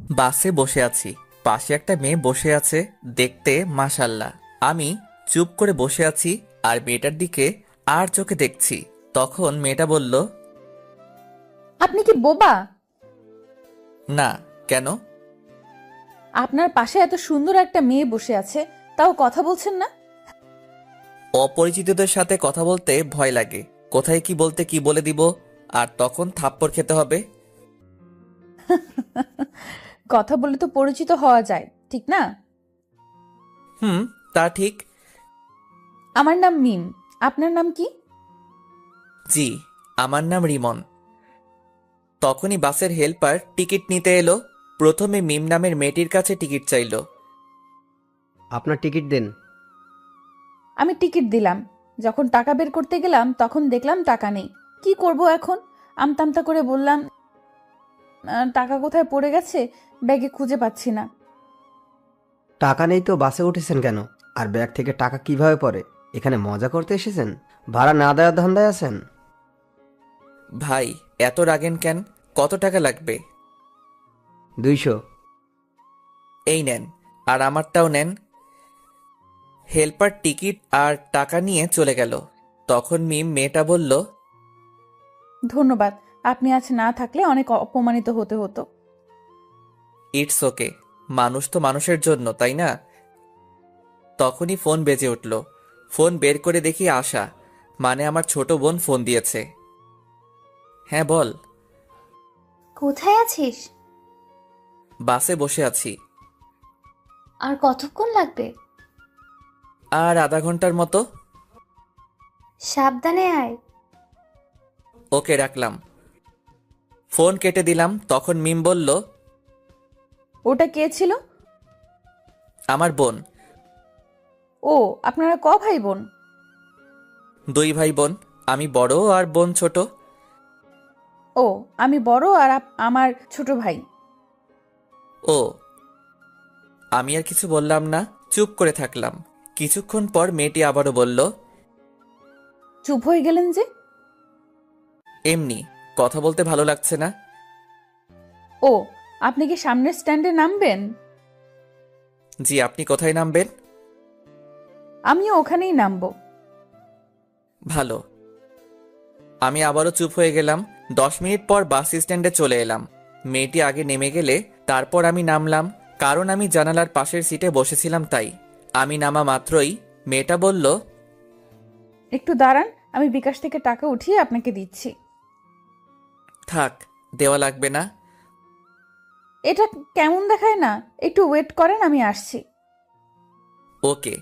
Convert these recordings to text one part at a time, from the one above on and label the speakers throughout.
Speaker 1: বাসে বসে আছি, পাশে একটা মেয়ে বসে আছে, দেখতে মাশাল্লাহ। আমি চুপ করে বসে আছি আর মেয়েটার দিকে আর চোখে দেখছি। তখন মেয়েটা বলল,
Speaker 2: আপনি কি বোবা?
Speaker 1: না। কেন?
Speaker 2: আপনার পাশে এত সুন্দর একটা মেয়ে বসে আছে, তাও কথা বলছেন না?
Speaker 1: অপরিচিতদের সাথে কথা বলতে ভয় লাগে, কোথায় কি বলতে কি বলে দিব, আর তখন থাপ্পড় খেতে হবে।
Speaker 2: কথা বলে তো পরিচিত হওয়া যায়, ঠিক না?
Speaker 1: হুম, তা ঠিক।
Speaker 2: আমার নাম মিম। আপনার নাম কি?
Speaker 1: জি, আমার নাম রিমন। তখনই বাসের হেল্পার টিকিট নিতে এলো। প্রথমে মিম নামের মেয়েটির কাছে টিকিট চাইলো।
Speaker 3: আপনার টিকিট দেন।
Speaker 2: আমি টিকিট দিলাম। যখন টাকা বের করতে গেলাম তখন দেখলাম টাকা নেই। কি করব এখন? আমতামতা করে বললাম, টাকা কোথায় পড়ে গেছে, ব্যাগে খুঁজে পাচ্ছি না।
Speaker 3: টাকা নেই তো বাসে উঠেছেন কেন? আর ব্যাগ থেকে টাকা কিভাবে পড়ে? এখানে মজা করতে এসেছেন? ভাড়া না দেওয়ার ধান্দায় আছেন?
Speaker 1: ভাই, এত রাগেন কেন? কত টাকা লাগবে?
Speaker 3: 200।
Speaker 1: এই নেন, আর আমারটাও নেন। হেল্পার টিকিট আর টাকা নিয়ে চলে গেল। তখন মিম মেয়েটা বলল,
Speaker 2: ধন্যবাদ। আপনি আজ না থাকলে অনেক অপমানিত হতে হতো।
Speaker 1: ইটস ওকে, মানুষ তো মানুষের জন্য, তাই না? তখনই ফোন বেজে উঠল। ফোন বের করে দেখি আশা, মানে আমার ছোট বোন ফোন দিয়েছে। হ্যাঁ বল।
Speaker 4: কোথায় আছিস?
Speaker 1: বাসে বসে আছি।
Speaker 4: আর কতক্ষণ লাগবে?
Speaker 1: আর আধা ঘন্টার মতো।
Speaker 4: সাবধানে আয়।
Speaker 1: ওকে, রাখলাম। ফোন কেটে দিলাম। তখন মিম বলল,
Speaker 2: ওটা কে ছিল?
Speaker 1: আমার বোন।
Speaker 2: ও, আপনারা ক ভাই বোন?
Speaker 1: 2 ভাই বোন, আমি বড় আর বোন ছোট।
Speaker 2: ও, আমি বড় আর আমার ছোট ভাই।
Speaker 1: ও। আমি আর কিছু বললাম না, চুপ করে থাকলাম। কিছুক্ষণ পর মেয়েটি আবারও বলল,
Speaker 2: চুপ হয়ে গেলেন যে?
Speaker 1: এমনি, কথা বলতে ভালো লাগছে না।
Speaker 2: ও, আপনি কি সামনের স্ট্যান্ডে নামবেন?
Speaker 1: জি, আপনি কোথায় নামবেন?
Speaker 2: আমিও ওখানেই নামবো।
Speaker 1: ভালো। আমি আবারও চুপ হয়ে গেলাম। 10 মিনিট পর বাস স্ট্যান্ডে চলে এলাম। মেয়েটি আগে নেমে গেলে তারপর আমি নামলাম, কারণ আমি জানালার পাশের সিটে বসেছিলাম তাই। আমি নামা মাত্রই মেয়েটা বলল,
Speaker 2: একটু দাঁড়ান, আমি বিকাশ থেকে টাকা উঠিয়ে আপনাকে দিচ্ছি।
Speaker 1: থাক, দেওয়া লাগবে না।
Speaker 2: এটা কেমন দেখায় না? একটু ওয়েট করেন, আমি আসছি।
Speaker 1: ওকে।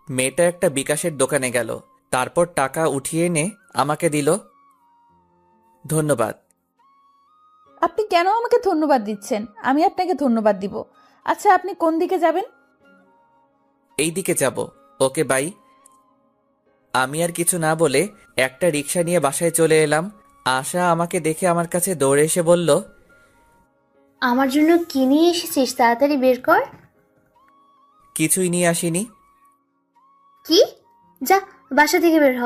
Speaker 1: মেয়েটা একটা বিকাশের দোকানে গেল, তারপর টাকা উঠিয়ে এনে আমাকে দিল। ধন্যবাদ।
Speaker 2: আপনি কেন আমাকে ধন্যবাদ দিচ্ছেন? আমি আপনাকে ধন্যবাদ দিব। আচ্ছা, আপনি কোন দিকে যাবেন?
Speaker 1: এই দিকে যাব। ওকে, বাই। আমি আর কিছু না বলে একটা রিক্সা নিয়ে বাসায় চলে এলাম। আশা আমাকে দেখে আমার কাছে দৌড়ে এসে বলল,
Speaker 4: আমার জন্য কি নিয়ে এসেছিস তাড়াতাড়ি বের কর।
Speaker 1: কিছুই নিয়ে আসিনি।
Speaker 4: কি? যা, বাসা থেকে বের হ।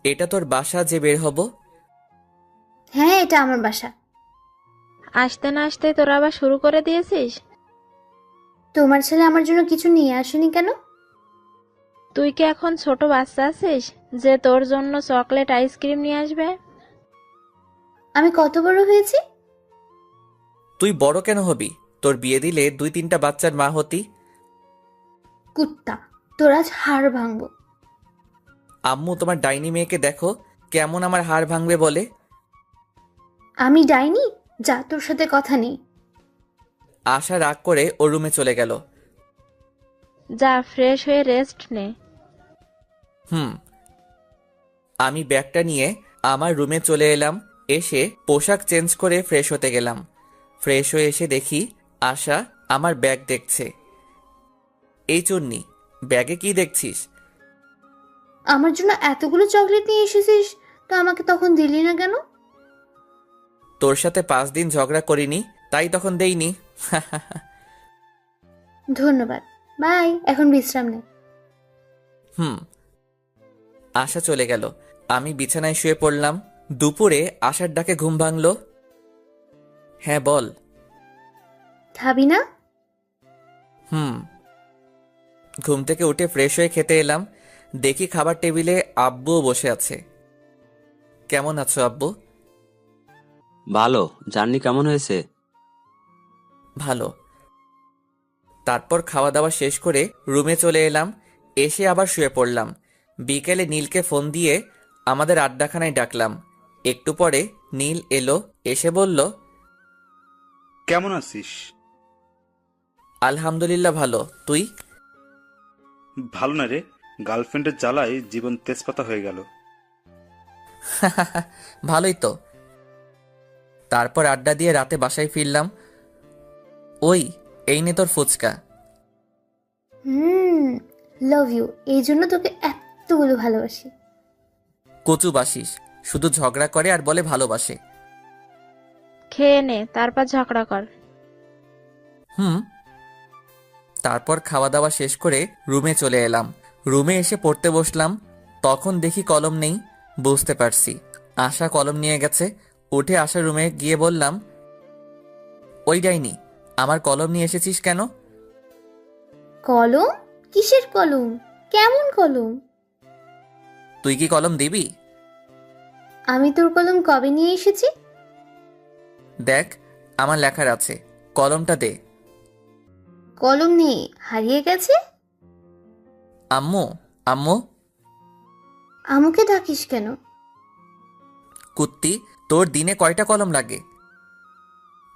Speaker 1: এটা তোর বাসা যে বের হব?
Speaker 4: হ্যাঁ, এটা আমার বাসা।
Speaker 5: আসতে না আসতে তোরা আবার শুরু করে দিয়েছিস?
Speaker 4: তোমার ছেলে আমার জন্য কিছু নিয়ে আসেনি কেন?
Speaker 5: তুই কি এখন ছোট বাচ্চা আছিস যে তোর জন্য চকলেট আইসক্রিম নিয়ে আসবে?
Speaker 4: আমি কত বড় হয়েছি?
Speaker 1: তুই বড় কেন হবি? তোর বিয়ে দিলে 2-3টা বাচ্চার মা হতি।
Speaker 4: কুত্তা, তোর আজ হাড় ভাঙবো।
Speaker 1: আম্মু, তোমার ডাইনি মেয়েকে দেখো, কেমন আমার হাড় ভাঙবে বলে।
Speaker 4: আমি ডাইনি? যা, তোর সাথে কথা নেই।
Speaker 1: আশা রাগ করে ওর রুমে চলে গেল।
Speaker 5: যা, ফ্রেশ হয়ে রেস্ট নে।
Speaker 1: হুম। আমি ব্যাগটা নিয়ে আমার রুমে চলে এলাম। এসে পোশাক চেঞ্জ করে ফ্রেশ হতে গেলাম। ফ্রেশ হয়ে এসে দেখি আশা আমার ব্যাগ দেখছে। এই চুন্নি, ব্যাগে কি দেখছিস?
Speaker 4: আমার জন্য এতগুলো চকলেট নিয়ে এসেছিস, তো আমাকে তখন দিলি না কেন?
Speaker 1: তোর সাথে 5 দিন ঝগড়া করিনি, তাই তখন দেইনি।
Speaker 4: ধন্যবাদ। বাই, এখন বিশ্রাম নে।
Speaker 1: হুম। আশা চলে গেল। আমি বিছানায় শুয়ে পড়লাম। দুপুরে আশার ডাকে ঘুম ভাঙল। হ্যাঁ বল।
Speaker 4: খাবি না?
Speaker 1: হুম। ঘুম থেকে উঠে ফ্রেশ হয়ে খেতে এলাম, দেখি খাবার টেবিলে আব্বুও বসে আছে। কেমন আছো আব্বু?
Speaker 6: ভালো। জার্নি কেমন হয়েছে?
Speaker 1: ভালো। তারপর খাওয়া দাওয়া শেষ করে রুমে চলে এলাম, এসে আবার শুয়ে পড়লাম। বিকেলে নীলকে ফোন দিয়ে আমাদের আড্ডাখানায় ডাকলাম। একটু পরে নীল এলো, এসে বলল,
Speaker 7: কেমন আছিস?
Speaker 1: আলহামদুলিল্লাহ ভালো, তুই?
Speaker 7: ভালো না রে, গার্লফ্রেন্ডের জ্বালায় জীবন তেজপাতা হয়ে গেল।
Speaker 1: ভালোই তো। তারপর আড্ডা দিয়ে রাতে বাসায় ফিরলাম। ওই, এই নে তোর ফুচকা।
Speaker 4: লাভ ইউ, এই জন্য তোকে এতগুলো ভালোবাসি।
Speaker 1: কচু বাসিস, শুধু ঝগড়া করে আর বলে ভালোবাসে।
Speaker 5: খেয়ে নে, তারপর ঝগড়া কর।
Speaker 1: হুম। তারপর খাওয়া দাওয়া শেষ করে রুমে চলে এলাম। রুমে এসে পড়তে বসলাম, তখন দেখি কলম নেই। বুঝতে পারছি আশা কলম নিয়ে গেছে। উঠে আশা রুমে গিয়ে বললাম, ওই ডাইনি, আমার কলম নিয়ে এসেছিস কেন?
Speaker 4: কলম? কিসের কলম? কেমন কলম?
Speaker 1: তুই কি কলম দিবি?
Speaker 4: আমি তোর কলম কবে নিয়ে এসেছি?
Speaker 1: দেখ, আমার লেখার আছে, কলমটা দে।
Speaker 4: কলম নেই, হারিয়ে গেছে।
Speaker 1: আম্মু, আম্মু।
Speaker 4: আমাকে ডাকিস কেন?
Speaker 1: কুত্তি, তোর দিনে কয়টা কলম লাগে?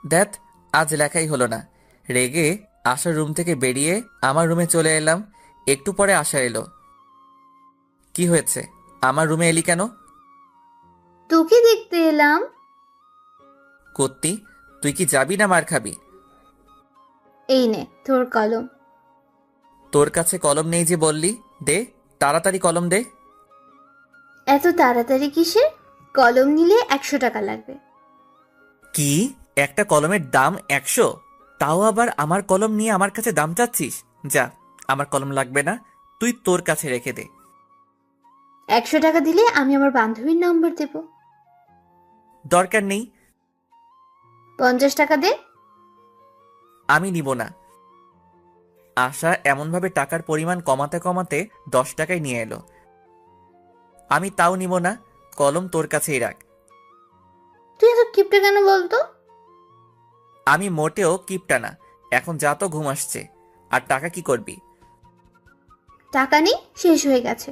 Speaker 1: দেখ, আজ লেখাই হলো না। রেগে আশার রুম থেকে বেরিয়ে আমার রুমে চলে এলাম। একটু পরে আশা এলো। কি হয়েছে, আমার রুমে এলি কেন?
Speaker 4: তোকে দেখতে এলাম।
Speaker 1: কুত্তি, তুই কি যাবি না মার খাবি?
Speaker 4: এই নে তোর কলম।
Speaker 1: তোর কাছে কলম নেই যে বললি, দে তাড়াতাড়ি কলম দে।
Speaker 4: এত তাড়াতাড়ি কিসের? কলম নিলে 100 টাকা লাগবে।
Speaker 1: কি, একটা কলমের দাম 100? তাও আবার আমার কলম নিয়ে আমার কাছে দাম চাচ্ছিস? যা, আমার কলম লাগবে না, তুই তোর কাছে রেখে দে।
Speaker 4: 100 টাকা দিলে আমি আমার বান্ধবীর নম্বর দেব।
Speaker 1: দরকার নেই।
Speaker 4: 50 টাকা দে।
Speaker 1: আমি নিব না। আশা এমনভাবে টাকার পরিমাণ কমাতে কমাতে 10 টাকায় নিয়ে এলো। আমি তাও নিব না, কলম তোর কাছেই রাখ।
Speaker 4: তুই এত কিপটে কেন বলতো?
Speaker 1: আমি মোটেও কিপটা না। এখন যা, তো ঘুম আসছে। আর টাকা কি করবি?
Speaker 4: টাকা নেই, শেষ হয়ে গেছে।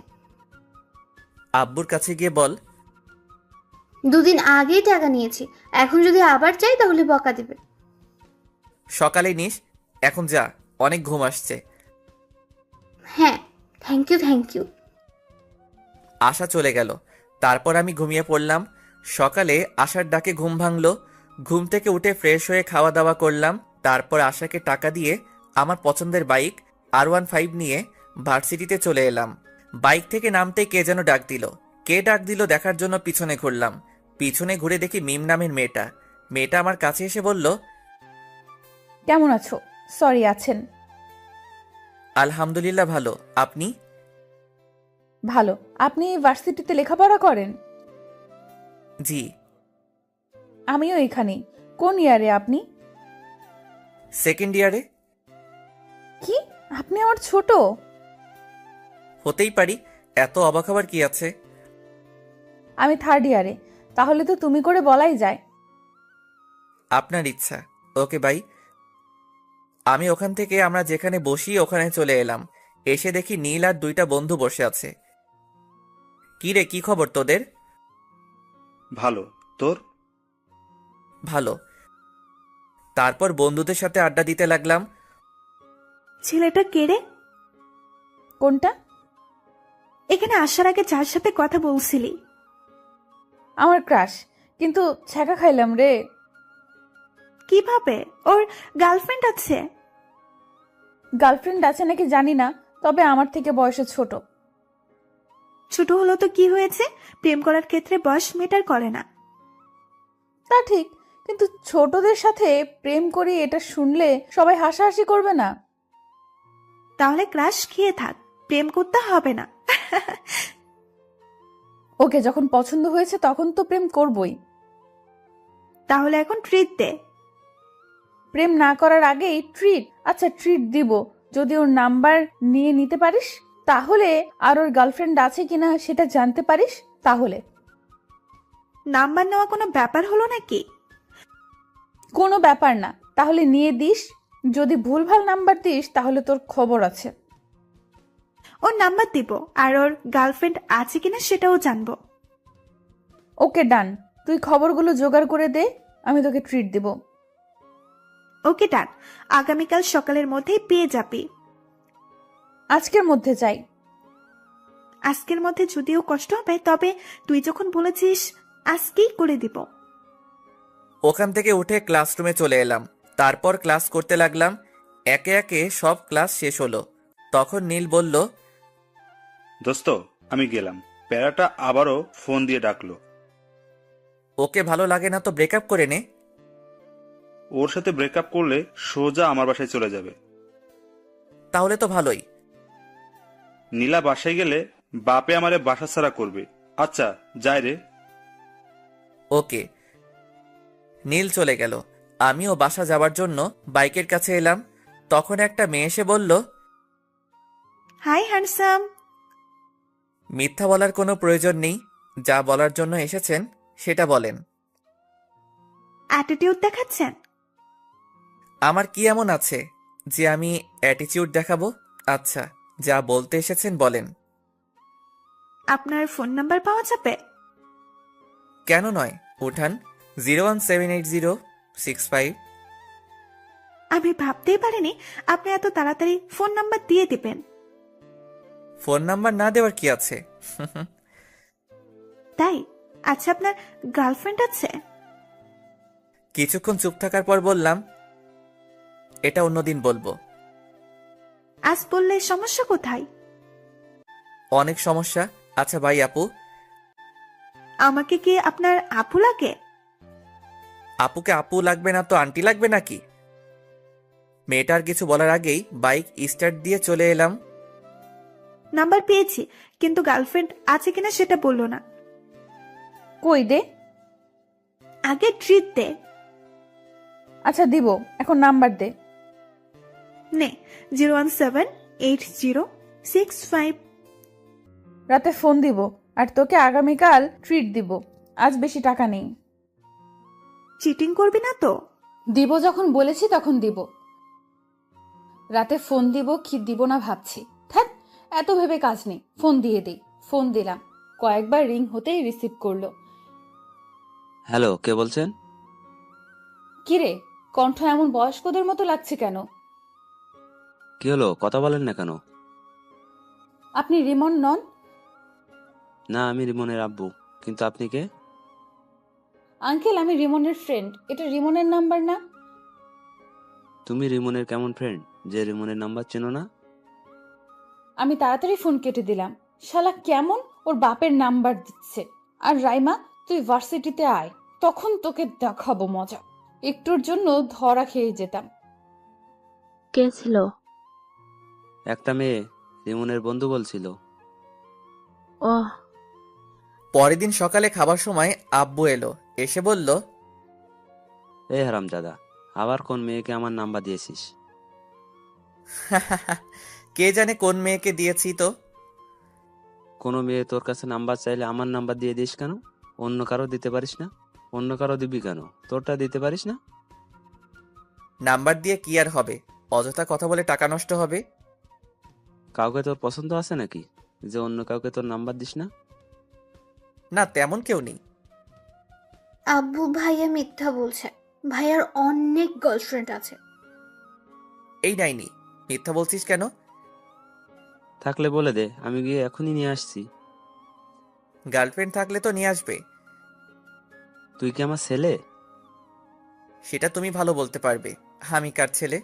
Speaker 1: আব্বুর কাছে গিয়ে বল।
Speaker 4: 2 দিন আগেই টাকা নিয়েছি, এখন যদি আবার চাই তাহলে বকা দিবে।
Speaker 1: সকালে নিস, এখন যা, অনেক ঘুম আসছে।
Speaker 4: হ্যাঁ, থ্যাংক ইউ থ্যাংক ইউ।
Speaker 1: আশা চলে গেল। তারপর আমি ঘুমিয়ে পড়লাম। সকালে আশার ডাকে ঘুম ভাঙলো। ঘুম থেকে উঠে ফ্রেশ হয়ে খাওয়া দাওয়া করলাম। তারপর আশাকে টাকা দিয়ে আমার পছন্দের বাইক R15 নিয়ে ভার্সিটিতে চলে এলাম। বাইক থেকে নামতেই কে যেন ডাক দিল। কে ডাক দিল দেখার জন্য পিছনে ঘুরলাম। পিছনে ঘুরে দেখি মিম নামের মেয়েটা। মেয়েটা আমার কাছে এসে বলল,
Speaker 2: কেমন আছো? সরি, আছেন?
Speaker 1: আলহামদুলিল্লাহ ভালো, আপনি?
Speaker 2: ভালো। আপনি ভার্সিটিতে লেখাপড়া করেন?
Speaker 1: জি।
Speaker 2: আমিও এখানে। কোন ইয়ারে আপনি?
Speaker 1: সেকেন্ড ইয়ারে।
Speaker 2: কি, আপনি আমার ছোট?
Speaker 1: হতেই পারি, এত অবাক হবার কি আছে?
Speaker 2: আমি থার্ড ইয়ারে। তাহলে তো তুমি করে বলাই যায়।
Speaker 1: আপনার ইচ্ছা। Okay bye. আমি ওখান থেকে আমরা যেখানে বসি ওখানে চলে এলাম। এসে দেখি নীল আর 2টা বন্ধু বসে আছে। কি রে, কি খবর তোদের?
Speaker 7: ভালো, তোর?
Speaker 1: ভালো। তারপর বন্ধুদের সাথে আড্ডা দিতে লাগলাম।
Speaker 8: ছেলেটা কে রে?
Speaker 2: কোনটা?
Speaker 8: এখানে আসার আগে যার সাথে কথা বলছিলি।
Speaker 2: আমার ক্রাশ, কিন্তু ছ্যাঁকা খাইলাম রে।
Speaker 8: কিভাবে? ওর গার্লফ্রেন্ড আছে?
Speaker 2: গার্লফ্রেন্ড আছে নাকি জানি না, তবে আমার থেকে বয়সে ছোট।
Speaker 8: ছোট হলো তো কি হয়েছে? প্রেম করার ক্ষেত্রে বয়স ম্যাটার করে না।
Speaker 2: তা ঠিক, কিন্তু ছোটদের সাথে প্রেম করি এটা শুনলে সবাই হাসাহাসি করবে না?
Speaker 8: তাহলে ক্রাশ খেয়ে থাক, প্রেম করতে হবে না।
Speaker 2: ওকে যখন পছন্দ হয়েছে তখন তো প্রেম করবই।
Speaker 8: তাহলে এখন ট্রিট দে।
Speaker 2: প্রেম না করার আগেই ট্রিট। আচ্ছা ট্রিট দিব যদি ওর নাম্বার নিয়ে নিতে পারিস, তাহলে আর ওর গার্লফ্রেন্ড আছে কিনা সেটা জানতে পারিস তাহলে।
Speaker 8: নাম্বার নেওয়া কোনো ব্যাপার হলো নাকি?
Speaker 2: কোনো ব্যাপার না, তাহলে নিয়ে দিস। যদি ভুলভাল নাম্বার দিস তাহলে তোর খবর আছে।
Speaker 8: ওর নাম্বার দিব, আর ওর গার্লফ্রেন্ড আছে কিনা সেটাও জানবো।
Speaker 2: ওকে ডান, তুই খবরগুলো জোগাড় করে দে, আমি তোকে ট্রিট দিব।
Speaker 8: ওকে ডান, আগামীকাল সকালের মধ্যেই পেয়ে যাবি।
Speaker 2: আজকের মধ্যে চাই।
Speaker 8: আজকের মধ্যে যদিও কষ্ট হবে, তবে তুই যখন বলেছিস আজকেই করে দিব।
Speaker 1: ওখান থেকে উঠে ক্লাসরুমে চলে এলাম। তারপর ক্লাস করতে লাগলাম। একে একে সব ক্লাস শেষ হলো। তখন নীল বলল,
Speaker 7: দোস্ত আমি গেলাম। প্যারাটা আবারও ফোন দিয়ে ডাকলো।
Speaker 1: ওকে ভালো লাগে না তো ব্রেকআপ করে নে।
Speaker 7: ওর সাথে ব্রেকআপ করলে সোজা আমার বাসায় চলে যাবে।
Speaker 1: তাহলে তো ভালোই।
Speaker 7: নীলা বাসায় গেলে বাপে আমারে বাসা ছাড়া করবে। আচ্ছা যাই রে।
Speaker 1: ওকে। নীল চলে গেল। আমিও বাসা যাবার জন্য বাইকের কাছে এলাম। তখন একটা মেয়ে এসে বলল,
Speaker 8: হাই হ্যান্ডসাম।
Speaker 1: মিথ্যা বলার কোনো প্রয়োজন নেই, যা বলার জন্য এসেছেন সেটা বলেন।
Speaker 8: অ্যাটিটিউড দেখাচ্ছেন?
Speaker 1: আমার কি এমন আছে যে আমি অ্যাটিটিউড দেখাবো? আচ্ছা, যা বলতে এসেছেন বলেন।
Speaker 8: আপনার ফোন নাম্বার পাওয়া যাবে?
Speaker 1: কেন নয়, উঠান। 0178065।
Speaker 8: আমি ভাবতেই পারিনি আপনি এত তাড়াতাড়ি ফোন নাম্বার দিয়ে দিবেন।
Speaker 1: ফোন নাম্বার না দেওয়ার কি আছে?
Speaker 8: তাই? আচ্ছা, আপনার গার্লফ্রেন্ড আছে?
Speaker 1: কিছুক্ষণ চুপ থাকার পর বললাম, এটা অন্যদিন বলবো।
Speaker 8: আজ বললে সমস্যা কোথায়?
Speaker 1: অনেক সমস্যা। আচ্ছা ভাই আপু।
Speaker 8: আমাকে কি আপনার আপু লাগে?
Speaker 1: আপুকে আপু লাগবে না তো আন্টি লাগবে নাকি? মেয়েটার কিছু বলার আগেই বাইক স্টার্ট দিয়ে চলে এলাম।
Speaker 8: নাম্বার পেয়েছি, কিন্তু গার্লফ্রেন্ড আছে কিনা সেটা বললো না।
Speaker 2: কই দে।
Speaker 8: আগে ট্রিট দে।
Speaker 2: আচ্ছা দিব, এখন নাম্বার দে।
Speaker 8: নে, 0178065।
Speaker 2: রাতে ফোন দিব, আর তোকে আগামীকাল ট্রিট দিব। আজ বেশি টাকা নেই।
Speaker 8: চিটিং করবি না তো?
Speaker 2: দিব যখন বলেছি তখন দিব। রাতে ফোন দিব কি দিব না ভাবছি। থাক, এত ভেবে কাজ নেই, ফোন দিয়ে দিই। ফোন দিলাম, কয়েকবার রিং হতেই রিসিভ করলো।
Speaker 6: হ্যালো, কে বলছেন?
Speaker 2: কিরে, কণ্ঠ এমন বয়স্কদের মতো লাগছে কেন?
Speaker 6: কি হলো, কথা বলেন না কেন?
Speaker 2: আপনি রিমন নন?
Speaker 6: না, আমি রিমনের আব্বু। কিন্তু আপনি কে?
Speaker 2: আঙ্কেল, আমি রিমনের ফ্রেন্ড। এটা রিমনের নাম্বার না?
Speaker 6: তুমি রিমনের কেমন ফ্রেন্ড যে রিমনের নাম্বার চেনো না?
Speaker 2: আমি তাড়াতাড়ি ফোন কেটে দিলাম। শালা কেমন ওর বাপের নাম্বার দিচ্ছে। আর রাইমা, তুই ভার্সিটিতে আয়, তখন তোকে দেখাবো মজা। একটুর জন্য ধরা খেয়ে যেতাম।
Speaker 5: কে ছিল?
Speaker 6: একটা মেয়ে, রিমনের বন্ধু বলছিল।
Speaker 5: ওহ,
Speaker 1: পরের দিন সকালে খাবার সময় আব্বু এলো। এসে বলল,
Speaker 6: এই হারামজাদা, আবার কোন মেয়েকে আমার নাম্বার দিয়েছিস?
Speaker 1: কে জানে কোন মেয়েকে দিয়েছি তো।
Speaker 6: কোনো মেয়ে তোর কাছে নাম্বার চাইলে আমার নাম্বার দিয়ে দিস কেন? অন্য কারো দিতে পারিস না? অন্য কারো দিবি কেন? তোরটা দিতে পারিস না?
Speaker 1: নাম্বার দিয়ে কি আর হবে? অযথা কথা বলে টাকা নষ্ট হবে।
Speaker 6: কাউকে তোর পছন্দ আছে নাকি যে অন্য কাউকে তোর নাম্বার দিস না?
Speaker 1: না, তেমন কেউ নেই।
Speaker 4: আব্বু ভাইয়া মিথ্যা বলছে। ভাইয়ার অনেক গার্লফ্রেন্ড আছে।
Speaker 1: এই নাইনি, মিথ্যা বলছিস কেন?
Speaker 6: থাকলে বলে দে, আমি গিয়ে এখনই নিয়ে আসছি।
Speaker 1: গার্লফ্রেন্ড থাকলে তো নিয়ে আসবে।
Speaker 6: তুই কি আমার ছেলে?
Speaker 1: সেটা তুমি ভালো বলতে পারবে। আমি কার ছেলে?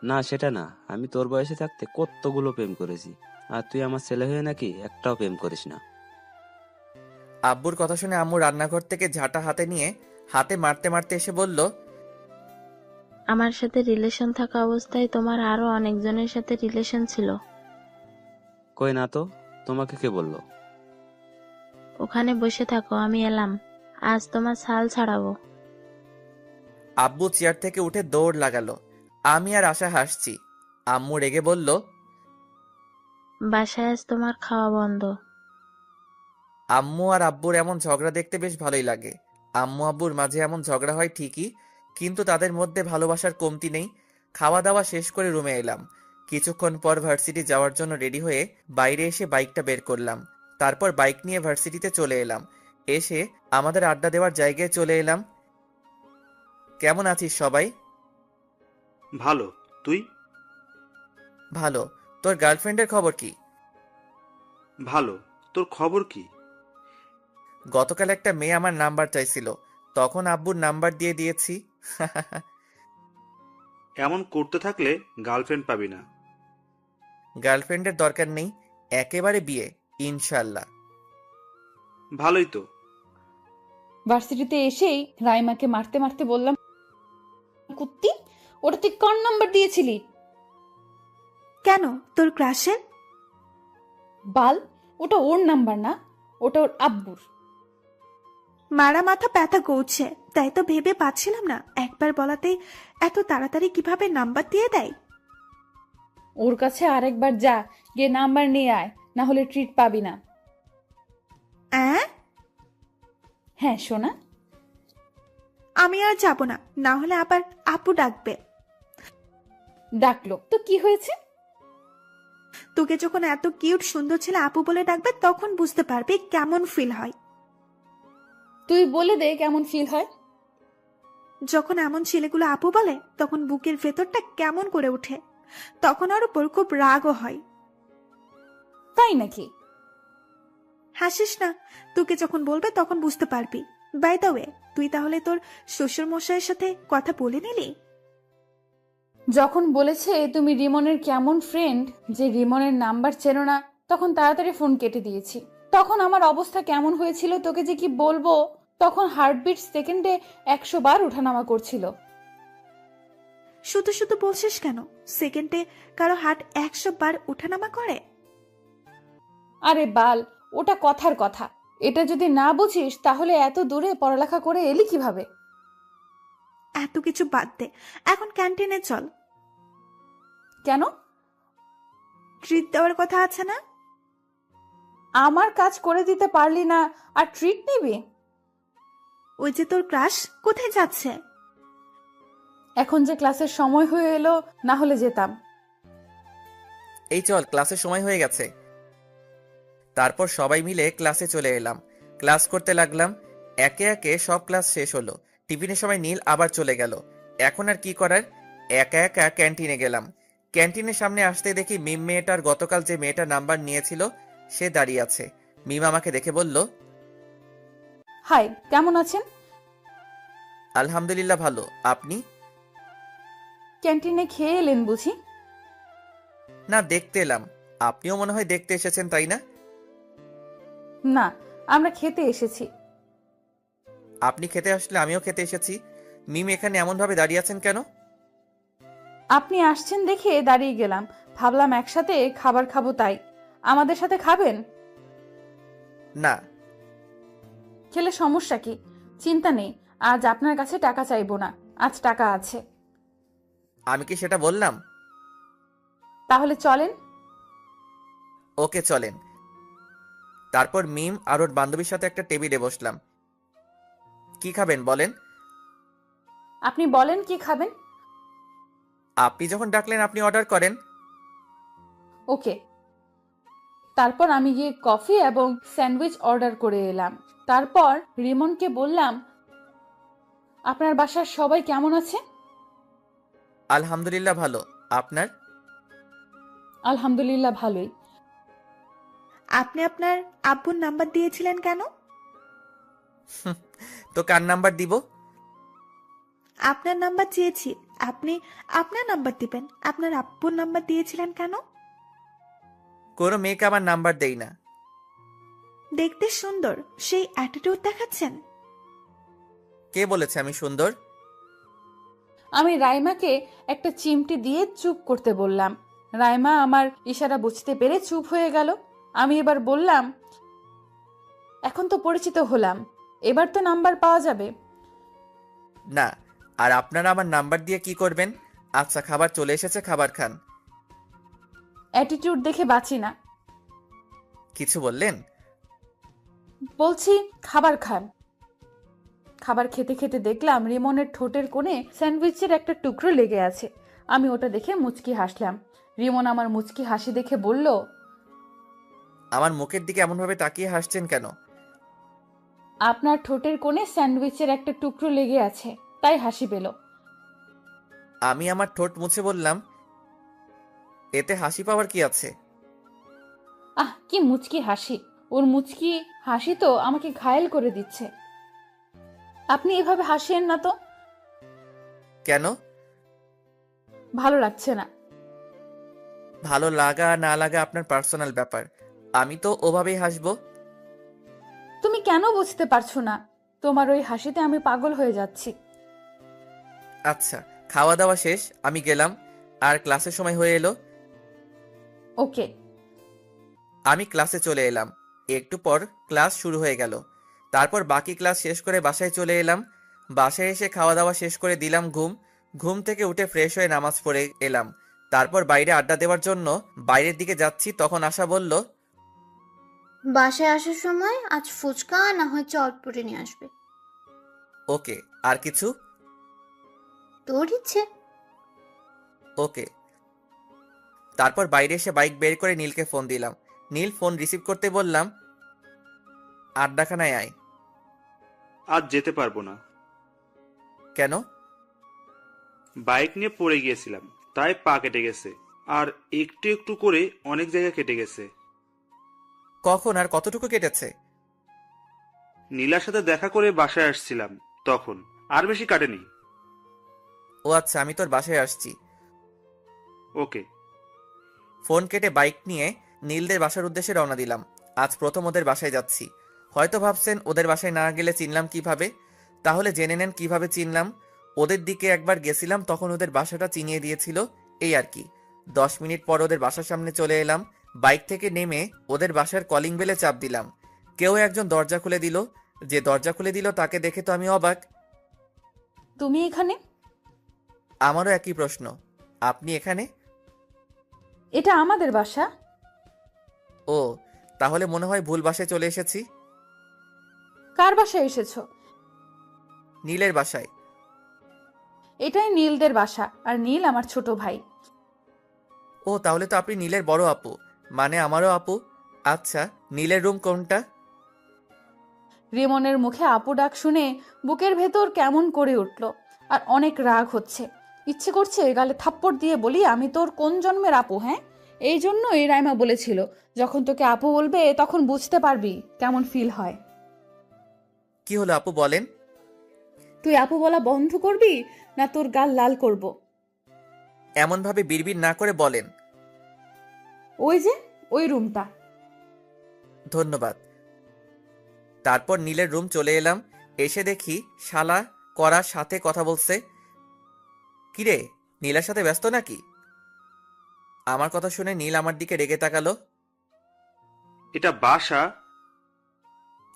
Speaker 6: না, সেটা না। আমি তোর বয়সে থাকতে কতগুলো প্রেম করেছি, আর তুই আমার ছেলে হয়ে নাকি একটাও প্রেম করিস না।
Speaker 1: আব্বুর কথা শুনে আম্মু রান্নাঘর থেকে ঝাঁটা হাতে নিয়ে হাতে মারতে মারতে এসে বলল,
Speaker 5: আমার সাথে রিলেশন থাকা অবস্থায় তোমার আরো অনেকজনের সাথে রিলেশন ছিল।
Speaker 6: কই না তো, তোমাকে কে বললো?
Speaker 5: ওখানে বসে থাকো, আমি এলাম। আজ তোমার ছাল ছাড়াবো।
Speaker 1: আব্বু চেয়ার থেকে উঠে দৌড় লাগালো। আমি আর আশা হাসছি। আম্মু রেগে বলল,
Speaker 5: বাসায় আজ তোমার খাওয়া বন্ধ।
Speaker 1: আম্মু আর আব্বুর এমন ঝগড়া দেখতে বেশ ভালোই লাগে। আম্মু আব্বুর মাঝে এমন ঝগড়া হয় ঠিকই, কিন্তু তাদের মধ্যে ভালোবাসার কমতি নেই। খাওয়া দাওয়া শেষ করে রুমে এলাম। কিছুক্ষণ পর ভার্সিটি যাওয়ার জন্য রেডি হয়ে বাইরে এসে বাইকটা বের করলাম। তারপর বাইক নিয়ে ভার্সিটিতে চলে এলাম। এসে আমাদের আড্ডা দেওয়ার জায়গায় চলে এলাম। কেমন আছিস সবাই?
Speaker 7: ভালো। তুই?
Speaker 1: ভালো। তোর গার্লফ্রেন্ডের খবর কি?
Speaker 7: ভালো। তোর খবর কি?
Speaker 1: গতকাল একটা মেয়ে আমার নাম্বার চাইছিল, তখন আব্বুর নাম্বার দিয়ে দিয়েছি।
Speaker 7: এমন করতে থাকলে গার্লফ্রেন্ড পাবি না।
Speaker 1: গার্লফ্রেন্ডের দরকার নেই, একেবারে বিয়ে ইনশাল্লাহ।
Speaker 7: ভালোই তো।
Speaker 2: ভার্সিটিতে এসেই রাইমাকে মারতে মারতে বললাম, কুত্তি, ওটা তুই কোন নাম্বার দিয়েছিলি?
Speaker 8: কেন, তোর ক্রাশের?
Speaker 2: বাল, ওটা ওর নাম্বার না, ওটা ওর আব্বুর।
Speaker 8: মারা মাথা ব্যথা করছে, তাই তো ভেবে পাচ্ছিলাম না একবার বলাতেই এত তাড়াতাড়ি কিভাবে নাম্বার দিয়ে দেয়।
Speaker 2: ওর কাছে আরেকবার যা, গিয়ে নাম্বার নিয়ে আয়, না হলে ট্রিট পাবি না। হ্যাঁ সোনা।
Speaker 8: আমি আর যাব না, না হলে আবার আপু ডাকবে।
Speaker 2: ডাকলো তো কি হয়েছে?
Speaker 8: তোকে যখন এত কিউট সুন্দর ছেলে আপু বলে ডাকবে তখন বুঝতে পারবি কেমন ফিল হয়।
Speaker 2: তুই বলে দে কেমন ফিল হয়।
Speaker 8: যখন এমন ছেলেগুলো আপু বলে তখন বুকের ভেতরটা কেমন করে ওঠে, তখন ওর উপর খুব রাগও হয়।
Speaker 2: তাই নাকি?
Speaker 8: হাসিস না, তোকে যখন বলবে তখন বুঝতে পারবি। বাই দ্য ওয়ে, তুই তাহলে তোর শ্বশুর মশাইয়ের সাথে কথা বলে নিলি?
Speaker 2: যখন বলেছে তুমি রিমনের কেমন ফ্রেন্ড, যে রিমনের নাম্বার চেনো না, তখন তাড়াতাড়ি ফোন কেটে দিয়েছি। তখন আমার অবস্থা কেমন হয়েছিল তোকে যে কি বলবো। তখন হার্টবিট সেকেন্ডে 100 বার ওঠানামা করছিল।
Speaker 8: শুধু শুধু বলছিস কেন? সেকেন্ডে কারো হার্ট 100 বার ওঠানামা করে?
Speaker 2: আরে বাল, ওটা কথার কথা। এটা যদি না বুঝিস তাহলে এত দূরে পড়ালেখা করে এলি কিভাবে?
Speaker 8: এত কিছু বাদ দে, এখন ক্যান্টিনে চল।
Speaker 2: কেন?
Speaker 8: ট্রিট দেওয়ার কথা আছে না?
Speaker 2: আমার কাজ করে দিতে পারলি না আর ট্রিট নিবি?
Speaker 8: ওই যে তোর ক্রাশ কোথায় যাচ্ছে?
Speaker 2: এখন যে ক্লাসের সময় হয়ে এলো, না হলে যেতাম।
Speaker 1: এই চল, ক্লাসের সময় হয়ে গেছে। তারপর সবাই মিলে ক্লাসে চলে এলাম। ক্লাস করতে লাগলাম। একে একে সব ক্লাস শেষ হলো। টিফিনের সময় নীল আবার চলে গেল। এখন আর কি করার, একা একা ক্যান্টিনে গেলাম। ক্যান্টিনের সামনে আসতে দেখি মিম মেয়েটার গতকাল যে মেয়েটা নাম্বার নিয়েছিল সে দাঁড়িয়ে আছে। মিম আমাকে দেখে বলল,
Speaker 2: হাই, কেমন আছেন?
Speaker 1: আলহামদুলিল্লাহ ভালো, আপনি?
Speaker 2: ক্যান্টিনে খেয়ে এলেন বুঝি?
Speaker 1: না, দেখতে এলাম। আপনিও মনে হয় দেখতে এসেছেন, তাই না?
Speaker 2: না, আমরা খেতে এসেছি।
Speaker 1: আপনি খেতে আসলে আমিও খেতে এসেছি। মিম এখানে এমন ভাবে দাঁড়িয়ে আছেন কেন?
Speaker 2: আপনি আসছেন দেখে দাঁড়িয়ে গেলাম, ভাবলাম একসাথে খাবার খাবো তাই। আমাদের সাথে খাবেন?
Speaker 1: না।
Speaker 2: খেলে সমস্যা কি? চিন্তা নেই, আজ আপনার কাছে টাকা চাইবো না, আজ টাকা আছে।
Speaker 1: আমি কি সেটা বললাম?
Speaker 2: তাহলে চলেন।
Speaker 1: ওকে চলেন। তারপর মিম আর ওর বান্ধবীর সাথে একটা টেবিলে বসলাম। কি খাবেন বলেন?
Speaker 2: আপনি বলেন কি খাবেন।
Speaker 1: আপনি যখন ডাকলেন আপনি অর্ডার করেন।
Speaker 2: ওকে। তারপর আমি গিয়ে কফি এবং স্যান্ডউইচ অর্ডার করে এলাম। তারপর রিমনকে বললাম, আপনার বাসার সবাই কেমন আছে?
Speaker 1: আলহামদুলিল্লাহ ভালো, আপনার?
Speaker 2: আলহামদুলিল্লাহ ভালোই।
Speaker 8: আপনি আপনার আব্বুর নাম্বার দিয়েছিলেন কেন?
Speaker 1: তো কার নাম্বার দিব?
Speaker 8: আপনার নাম্বার চেয়েছি, আপনি আপনার নাম্বার দিবেন। আপনার আব্বুর নাম্বার দিয়েছিলেন কেন?
Speaker 1: কোনো মেয়েকে আমার নাম্বার দেই না।
Speaker 8: দেখতে সুন্দর, সেই অ্যাটিটিউড দেখাচ্ছেন।
Speaker 1: কে বলেছে আমি সুন্দর?
Speaker 2: আমি রাইমাকে একটা চিমটি দিয়ে চুপ করতে বললাম। রাইমা আমার ইশারা বুঝতে পেরে চুপ হয়ে গেল। আমি এবার বললাম, এখন তো পরিচিত হলাম, এবার তো নাম্বার পাওয়া যাবে।
Speaker 1: না, আর আপনারা আমার নাম্বার দিয়ে কি করবেন? আচ্ছা, খাবার চলে এসেছে, খাবার খান।
Speaker 2: অ্যাটিটিউড দেখে বাঁচি না।
Speaker 1: কিছু বললেন?
Speaker 2: বলছি খাবার খান। খাবার খেতে খেতে দেখলাম রিমনের ঠোঁটের কোণে স্যান্ডউইচের একটা টুকরো লেগে আছে। আমি ওটা দেখে মুচকি হাসলাম। রিমন আমার মুচকি হাসি দেখে বলল,
Speaker 1: আমার মুখের দিকে এমনভাবে তাকিয়ে হাসছেন কেন?
Speaker 2: আপনার ঠোঁটের কোণে স্যান্ডউইচের একটা টুকরো লেগে আছে, তাই হাসি পেল।
Speaker 1: আমি আমার ঠোঁট মুছে বললাম, এতে হাসি পাওয়ার কি আছে?
Speaker 2: আহ, কি মুচকি হাসি! ওর মুচকি হাসি তো আমাকে ঘায়েল করে দিচ্ছে। আপনি এভাবে হাসিয়েন না তো।
Speaker 1: কেন?
Speaker 2: ভালো লাগছে না।
Speaker 1: ভালো লাগা না লাগা আপনার পার্সোনাল ব্যাপার। আমি তো ওভাবেই হাসবো।
Speaker 2: তুমি কেন বুঝতে পারছো না? তোমার ওই হাসিতে আমি পাগল হয়ে যাচ্ছি।
Speaker 1: আচ্ছা, খাওয়া দাওয়া শেষ, আমি গেলাম। আর ক্লাসের সময় হয়ে এলো।
Speaker 2: ওকে।
Speaker 1: আমি ক্লাসে চলে এলাম। একটু পর ক্লাস শুরু হয়ে গেল। তারপর বাকি ক্লাস শেষ করে বাসায় চলে এলাম। বাসায় এসে খাওয়া দাওয়া শেষ করে দিলাম ঘুম। ঘুম থেকে উঠে ফ্রেশ হয়ে নামাজ পড়ে এলাম। তারপর বাইরে আড্ডা দেওয়ার জন্য বাইরের দিকে যাচ্ছি, তখন আশা বলল,
Speaker 4: বাসায় আসার সময় আজ ফুচকা না হয় চটপটি নিয়ে আসবে।
Speaker 1: ওকে। আর কিছু?
Speaker 4: তোর ইচ্ছে।
Speaker 1: ওকে। তারপর বাইরে এসে বাইক বের করে নীলকে ফোন দিলাম। নীল ফোন রিসিভ করতে বললাম, আড্ডাখানায় আয়।
Speaker 7: আজ যেতে পারবো না।
Speaker 1: কেন?
Speaker 7: বাইক নিয়ে পড়ে গিয়েছিলাম, তাই পা কেটে গেছে। আর একটু একটু করে অনেক জায়গা কেটে গেছে।
Speaker 1: কখন আর কতটুকু কেটেছে?
Speaker 7: নীলার সাথে দেখা করে বাসায় আসছিলাম তখন। আর বেশি কাটেনি।
Speaker 1: ও আচ্ছা, আমি তোর বাসায় আসছি।
Speaker 7: ওকে।
Speaker 1: ফোন কেটে বাইক নিয়ে নীলদের বাসার উদ্দেশ্যে রওনা দিলাম। আজ প্রথম ওদের বাসায় যাচ্ছি। হয়তো ভাবছেন ওদের বাসায় না গেলে চিনলাম কিভাবে? তাহলে জেনে নেন কিভাবে চিনলাম। ওদের দিকে একবার গেছিলাম, তখন ওদের বাসাটা চিনিয়ে দিয়েছিল, এই আর কি। 10 মিনিট পর ওদের বাসার সামনে চলে এলাম। বাইক থেকে নেমে ওদের বাসার কলিং বেলে চাপ দিলাম। কেউ একজন দরজা খুলে দিল। যে দরজা খুলে দিল তাকে দেখে তো আমি অবাক।
Speaker 2: তুমি এখানে?
Speaker 1: আমারও একই প্রশ্ন। আপনি এখানে?
Speaker 2: এটা আমাদের বাসা।
Speaker 1: ও, তাহলে মনে হয় ভুল বাসায় চলে এসেছি।
Speaker 2: কার বাসায় এসেছো?
Speaker 1: নীলের বাসায়।
Speaker 2: এটাই নীলদের বাসা, আর নীল আমার ছোট ভাই।
Speaker 1: ও, তাহলে তো আপনি নীলের বড় আপু, মানে আমারও আপু। আচ্ছা, নীলের রুম কোনটা?
Speaker 2: রিমনের মুখে আপু ডাক শুনে বুকের ভেতর কেমন করে উঠল, আর অনেক রাগ হচ্ছে। ইচ্ছে করছে গালে থাপ্পড় দিয়ে বলি, আমি তোর কোন জন্মের আপু? হ্যাঁ, এই জন্যই রাইমা বলেছিল, যখন তোকে আপু বলবে তখন বুঝতে পারবি কেমন ফিল হয়।
Speaker 1: কি হলো আপু, বলেন।
Speaker 2: তুই আপু বলা বন্ধ করবি না তোর গাল লাল করব?
Speaker 1: এমনভাবে বিড়বিড় না করে বলেন।
Speaker 2: ওই যে ওই রুমটা।
Speaker 1: ধন্যবাদ। তারপর নীলের রুম চলে এলাম। এসে দেখি শালা করার সাথে কথা বলছে। কিরে, নীলার সাথে ব্যস্ত নাকি? আমার কথা শুনে নীল আমার দিকে রেগে তাকালো।
Speaker 7: এটা বাসা।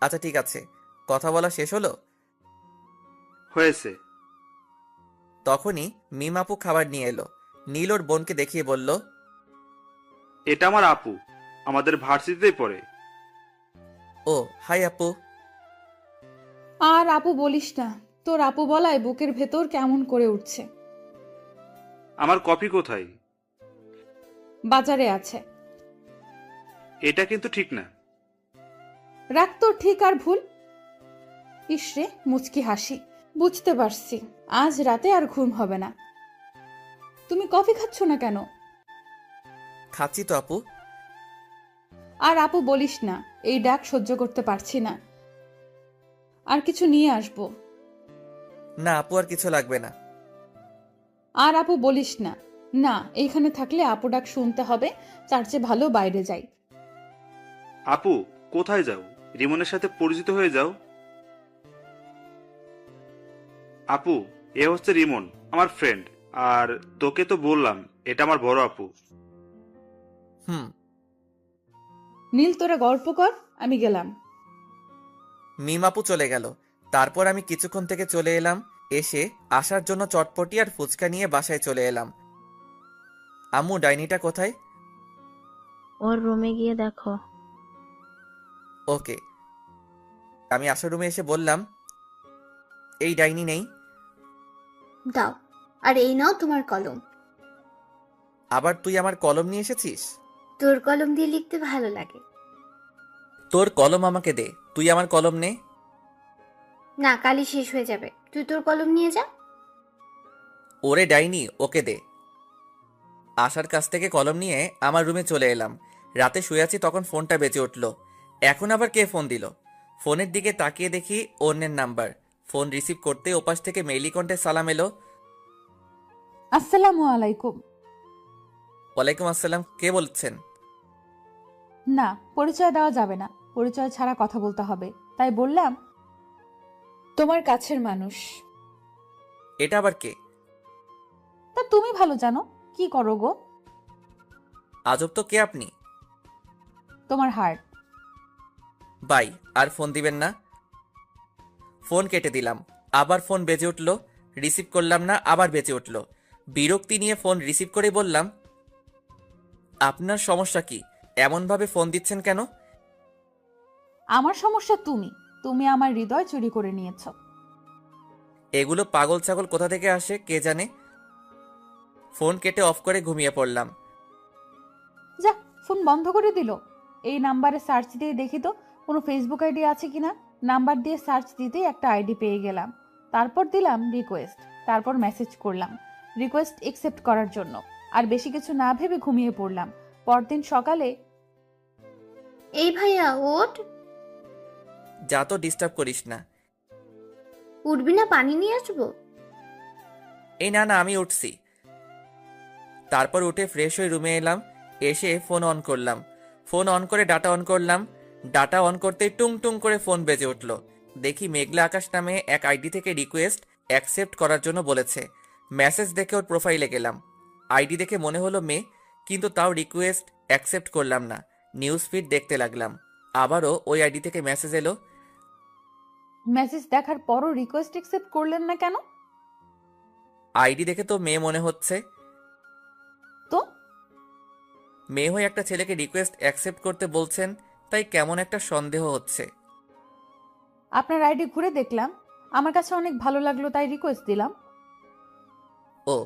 Speaker 1: আচ্ছা ঠিক আছে, কথা বলা শেষ হলো?
Speaker 7: হয়েছে।
Speaker 1: তখনই মিম আপু খাবার নিয়ে এলো। নীল ওর বোনকে দেখিয়ে বলল,
Speaker 7: এটা আমার আপু, আমাদের ভার্সিটিতেই পড়ে।
Speaker 1: ও হাই আপু।
Speaker 2: আর আপু বলিস না, তোর আপু বলায় বুকের ভেতর কেমন করে উঠছে।
Speaker 7: আমার কপি কোথায়?
Speaker 2: বাজারে আছে।
Speaker 7: এটা কিন্তু ঠিক না।
Speaker 2: রাখ তোর ঠিক আর ভুল। ইসরে মুচকি হাসি। বুঝতে পারছি আজ রাতে আর ঘুম হবে না। তুমি কফি খাচ্ছ না কেন?
Speaker 1: খাচ্ছি তো আপু।
Speaker 2: আর আপু বলিস না, এই ডাক সহ্য করতে পারছি না। আর কিছু নিয়ে আসবো?
Speaker 1: না আপু, আর কিছু লাগবে না।
Speaker 2: আর আপু বলিস না। না, এইখানে থাকলে আপু ডাক শুনতে হবে, তার চেয়ে ভালো বাইরে যাই।
Speaker 7: আপু, কোথায় যাও? রিমনের সাথে পরিচিত হয়ে যাও। আপু, এ হচ্ছে রিমন, আমার ফ্রেন্ড। আর তোকে তো বললাম এটা আমার বড় আপু।
Speaker 1: হুম।
Speaker 2: নীল তোরা গল্প কর, আমি গেলাম।
Speaker 1: মিম আপু চলে গেল। তারপর আমি কিছুক্ষণ থেকে চলে এলাম। এসে আসার জন্য চটপটি আর ফুচকা নিয়ে বাসায় চলে এলাম। আম্মু, ডাইনিটা কোথায়?
Speaker 5: ওর রুমে গিয়ে দেখো।
Speaker 1: ওকে। আমি আসার রুমে এসে বললাম, এই ডাইনি নেই।
Speaker 4: দাও, আর এই নাও তোমার কলম।
Speaker 1: আবার তুই আমার কলম নিয়ে এসেছিস?
Speaker 4: তোর কলম দিয়ে লিখতে ভালো লাগে।
Speaker 1: তোর কলম আমাকে দে, তুই আমার কলম নে।
Speaker 4: না, কালই শেষ হয়ে যাবে, তুই তোর কলম নিয়ে যা।
Speaker 1: ওরে ডাইনি, ওকে দে। আশার কাছ থেকে কলম নিয়ে আমার রুমে চলে এলাম। রাতে শুয়ে আছি, তখন ফোনটা বেজে উঠল। এখন আবার কে ফোন দিল? ফোনের দিকে তাকিয়ে দেখি অন্যের নাম্বার। ফোন রিসিভ করতে ওপাশ থেকে মেইলি কণ্ঠে সালাম এলো।
Speaker 2: আসসালামু আলাইকুম।
Speaker 1: ওয়ালাইকুম আসসালাম, কে বলছেন?
Speaker 2: না, পরিচয় দেওয়া যাবে না, পরিচয় ছাড়া কথা বলতে হবে, তাই বললাম তোমার কাছের মানুষ।
Speaker 1: এটা আবার কে?
Speaker 2: তা তুমি ভালো জানো। কি করো গো?
Speaker 1: আজব তো, কে আপনি?
Speaker 2: তোমার হার্ট।
Speaker 1: বাই, আর ফোন দিবেন না। ফোন কেটে দিলাম। আবার ফোন বেজে উঠল, রিসিভ করলাম না, আবার বেজে উঠল। বিরক্তি নিয়ে ফোন রিসিভ করে বললাম, আপনার সমস্যা কি? এমনভাবে ফোন দিচ্ছেন কেন?
Speaker 2: আমার সমস্যা তুমি, তুমি আমার হৃদয় চুরি করে নিয়েছ।
Speaker 1: এগুলো পাগল ছাগল কোথা থেকে আসে কে জানে। ফোন কেটে অফ করে ঘুমিয়ে পড়লাম।
Speaker 2: যা, ফোন বন্ধ করে দিল। এই নাম্বারে সার্চ দিয়ে দেখি তো কোনো ফেসবুক আইডি আছে কিনা। নাম্বার দিয়ে সার্চ দিতেই একটা আইডি পেয়ে গেলাম। তারপর দিলাম রিকোয়েস্ট, তারপর মেসেজ করলাম রিকোয়েস্ট একসেপ্ট করার জন্য। আর বেশি কিছু না ভেবে ঘুমিয়ে পড়লাম। পরদিন সকালে
Speaker 4: এই ভাইয়া ওঠ।
Speaker 1: যা তো, ডিস্টার্ব করিস না।
Speaker 4: উঠবি না? পানি নিয়ে আসবো।
Speaker 1: এই না না, আমি উঠছি। তারপর উঠে ফ্রেশ হয়ে রুমে এলাম। এসে ফোন অন করলাম। ফোন অন করে ডাটা অন করলাম। ডাটা অন করতেই টুং টুং করে ফোন বেজে উঠল। দেখি মেঘলা আকাশ নামে এক আইডি থেকে রিকোয়েস্ট অ্যাকসেপ্ট করার জন্য বলেছে। মেসেজ দেখে ওর প্রোফাইলে গেলাম। আইডি দেখে মনে হলো মেয়ে, কিন্তু তাও রিকোয়েস্ট অ্যাকসেপ্ট করলাম না। নিউজ ফিড দেখতে লাগলাম। আবারও ওই আইডি থেকে মেসেজ এলো।
Speaker 2: মেসেজ দেখার পরও রিকোয়েস্ট একসেপ্ট করলেন না কেন?
Speaker 1: আইডি দেখে তো মেয়ে মনে হচ্ছে।
Speaker 2: তো
Speaker 1: মেয়ে হয়ে একটা ছেলেকে রিকোয়েস্ট অ্যাকসেপ্ট করতে বলছেন, তাই কেমন একটা সন্দেহ হচ্ছে।
Speaker 2: আপনার আইডি ঘুরে দেখলাম, আমার কাছে অনেক ভালো লাগলো, তাই রিকোয়েস্ট দিলাম।
Speaker 1: ও,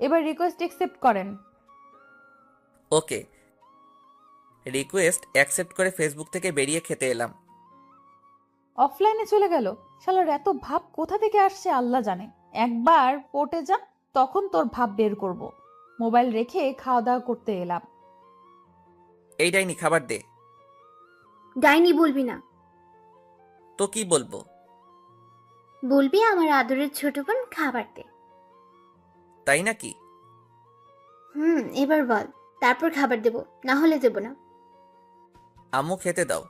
Speaker 2: এবার রিকোয়েস্ট একসেপ্ট করেন।
Speaker 1: ওকে। রিকোয়েস্ট অ্যাকসেপ্ট করে ফেসবুক থেকে বেরিয়ে খেতে এলাম।
Speaker 2: অফলাইনে চলে গেল। শালার এত ভাব কোথা থেকে আসছে আল্লাহ জানে। একবার পটে যা, তখন তোর ভাব বের করব। মোবাইল রেখে খাওয়া দাওয়া করতে এলাম।
Speaker 1: এই ডাইনি, খাবার দে।
Speaker 4: ডাইনি বলবি না।
Speaker 1: তো কি বলবো?
Speaker 4: বলবি আমার আদরের ছোট বোন খাবার দে।
Speaker 1: তাই নাকি?
Speaker 4: এবার বল, তারপর খাবার দেব, না হলে দেব না।
Speaker 1: আম্মু, খেতে দাও।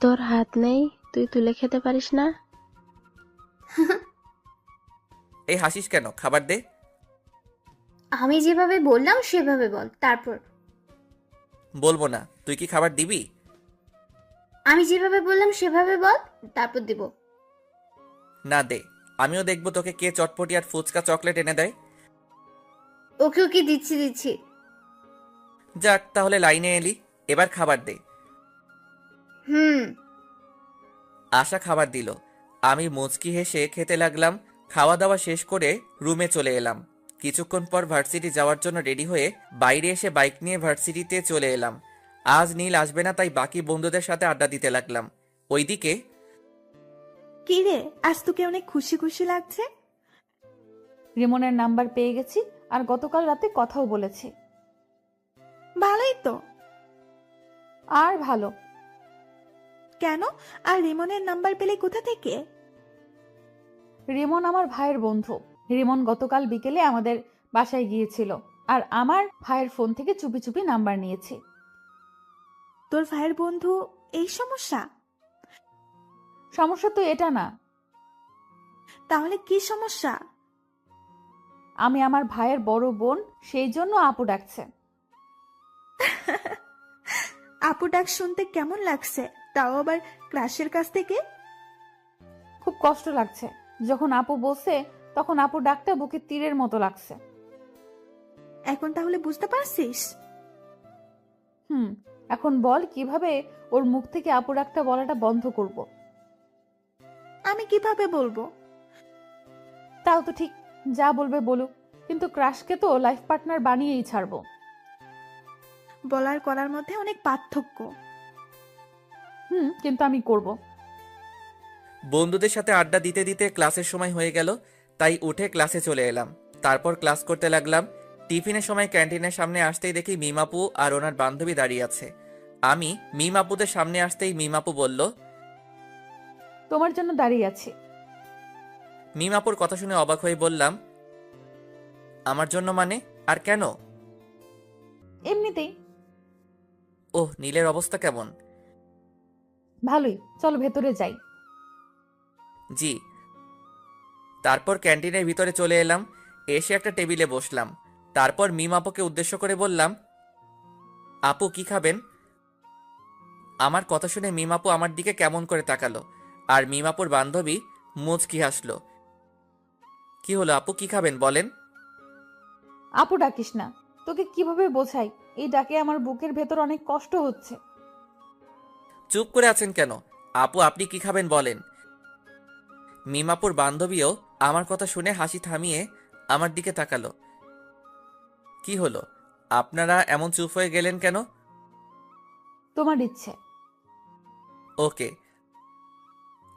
Speaker 5: তোর হাত নেই, তুই তুলে খেতে পারিস না?
Speaker 1: এই হাসিস কেন? খাবার দে।
Speaker 4: আমি যেভাবে বললাম সেভাবে বল, তারপর।
Speaker 1: বলবো না। তুই কি খাবার দিবি?
Speaker 4: আমি যেভাবে বললাম সেভাবে বল, তারপর দেব।
Speaker 1: না, দে। আমিও দেখবো তোকে কে চটপটি আর ফুচকা চকলেট এনে দেয়।
Speaker 4: ওকে ওকে, দিচ্ছি।
Speaker 1: যাক, তাহলে লাইনে এলি। এবার খাবার দে। আশা খাবার দিল। আমি মুচকি হেসে খেতে লাগলাম। খাওয়া দাওয়া শেষ করে রুমে চলে এলাম। কিছুক্ষণ পর ভার্সিটি যাওয়ার জন্য রেডি হয়ে বাইরে এসে বাইক নিয়ে ভার্সিটিতে চলে এলাম। আজ নীল আসবে না, তাই বাকি বন্ধুদের সাথে আড্ডা দিতে লাগলাম। ওইদিকে
Speaker 8: কি রে, আজ তোকে অনেক খুশি খুশি লাগছে।
Speaker 2: রিমনের নাম্বার পেয়ে গেছি, আর গতকাল রাতে কথাও বলেছি।
Speaker 8: ভালোই তো।
Speaker 2: আর ভালো
Speaker 8: কেন? আর রিমনের নাম্বার পেলে কোথা থেকে?
Speaker 2: রিমন আমার ভাইয়ের বন্ধু। রিমন গতকাল বিকেলে আমাদের বাসায় গিয়েছিল, আর আমার ভাইয়ের ফোন থেকে চুপি চুপি নাম্বার নিয়েছি।
Speaker 8: তোর ভাইয়ের বন্ধু এই সমস্যা?
Speaker 2: সমস্যা তো এটা না।
Speaker 8: তাহলে কি সমস্যা?
Speaker 2: আমি আমার ভাইয়ের বড় বোন, সেই জন্য আপু ডাকছে।
Speaker 8: আপু ডাক শুনতে কেমন লাগছে? তাও আবার ক্লাসের কাছ থেকে।
Speaker 2: খুব কষ্ট লাগছে। যখন আপু বলছে তখন আপু ডাকটা বুকে তীরের মতো লাগছে।
Speaker 8: এখন তাহলে বুঝতে পারছিস?
Speaker 2: এখন বল কিভাবে ওর মুখ থেকে আপু ডাকটা বলাটা বন্ধ করব।
Speaker 8: আমি কিভাবে বলবো?
Speaker 2: তাও তো ঠিক, যা বলবে বলুক, কিন্তু ক্রাশকে তো লাইফ পার্টনার বানিয়েই ছাড়বো।
Speaker 8: বলার করার মধ্যে অনেক পার্থক্য।
Speaker 2: কিন্তু আমি করব।
Speaker 1: বন্ধুদের সাথে আড্ডা দিতে দিতে ক্লাসের সময় হয়ে গেল, তাই উঠে ক্লাসে চলে এলাম। তারপর ক্লাস করতে লাগলাম। টিফিনের সময় ক্যান্টিনের সামনে আসতেই দেখি মিমাপু আর ওনার বান্ধবী দাঁড়িয়ে আছে। আমি মিমাপুদের সামনে আসতেই মিমাপু বলল,
Speaker 2: তোমার জন্য দাঁড়িয়ে আছি।
Speaker 1: মিমাপুর কথা শুনে অবাক হয়ে বললাম, আমার জন্য মানে? আর কেন?
Speaker 2: এমনিতেই।
Speaker 1: ওহ, নীলের অবস্থা কেমন?
Speaker 2: ভালোই, চলো ভেতরে যাই।
Speaker 1: জি। তারপর ক্যান্টিনের ভিতরে চলে এলাম, এসে একটা টেবিলে বসলাম। তারপর মিমাপুকে উদ্দেশ্য করে বললাম, আপু কি খাবেন? আমার কথা শুনে মিমাপু আমার দিকে কেমন করে তাকালো, আর মিমাপুর বান্ধবী মুচকি হাসলো। কি হলো আপু, কি খাবেন বলেন?
Speaker 2: আপু ডাকিস না, তোকে কিভাবে বোঝাই, এই ডাকে আমার বুকের ভেতর অনেক কষ্ট হচ্ছে।
Speaker 1: চুপ করে আছেন কেন? আপু আপনি কি খাবেন বলেন। মিমাপুর বান্ধবীও আমার কথা শুনে হাসি থামিয়ে আমার দিকে তাকালো। কি হলো, আপনারা এমন চুপ হয়ে গেলেন কেন?
Speaker 2: তোমার ইচ্ছে।
Speaker 1: ওকে।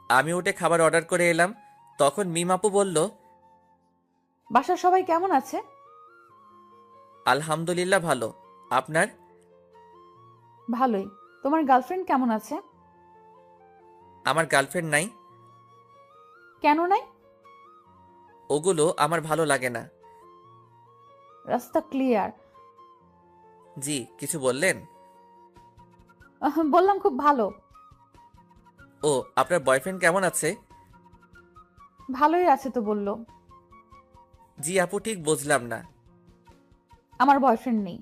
Speaker 1: আমি উঠে খাবার অর্ডার করে এলাম। তখন মিমাপু বলল,
Speaker 2: বাসার সবাই কেমন আছে?
Speaker 1: আলহামদুলিল্লাহ ভালো। আপনার?
Speaker 2: ভালোই। তোমার গার্লফ্রেন্ড কেমন আছে?
Speaker 1: আমার গার্লফ্রেন্ড নাই।
Speaker 2: কেন নাই?
Speaker 1: ওগুলো আমার ভালো লাগে না।
Speaker 2: রাস্তা ক্লিয়ার।
Speaker 1: জি, কিছু বললেন?
Speaker 2: বললাম খুব ভালো।
Speaker 1: ও, আপনার বয়ফ্রেন্ড কেমন আছে?
Speaker 2: ভালোই আছে তো বললো।
Speaker 1: জি আপু, ঠিক বুঝলাম না।
Speaker 2: আমার বয়ফ্রেন্ড নেই।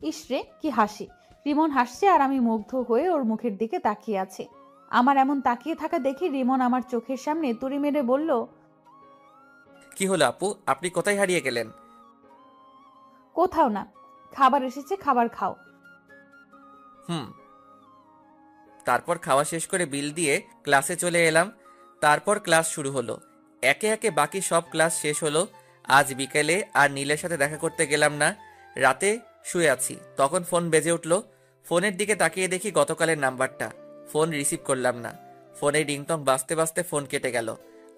Speaker 2: ইসরে কি হাসি! রিমন হাসছে আর আমি মুগ্ধ হয়ে ওর মুখের দিকে তাকিয়ে আছি। আমার এমন তাকিয়ে থাকা দেখে রিমন আমার চোখের সামনে তুড়ি মেরে বলল,
Speaker 1: কি হলো আপু, আপনি কোথায় হারিয়ে গেলেন?
Speaker 2: কোথাও না, খাবার এসেছে, খাবার খাও।
Speaker 1: তারপর খাওয়া শেষ করে বিল দিয়ে ক্লাসে চলে এলাম। তারপর ক্লাস শুরু হলো। একে একে বাকি সব ক্লাস শেষ হলো। আজ বিকেলে আর নীলের সাথে দেখা করতে গেলাম না। রাতে শুয়ে আছি, তখন ফোন বেজে উঠলো। ফোনের দিকে তাকিয়ে দেখি গতকালের নাম্বারটা। ফোন রিসিভ করলাম না। ফোনে রিংটং বাজতে বাজতে ফোন কেটে গেল।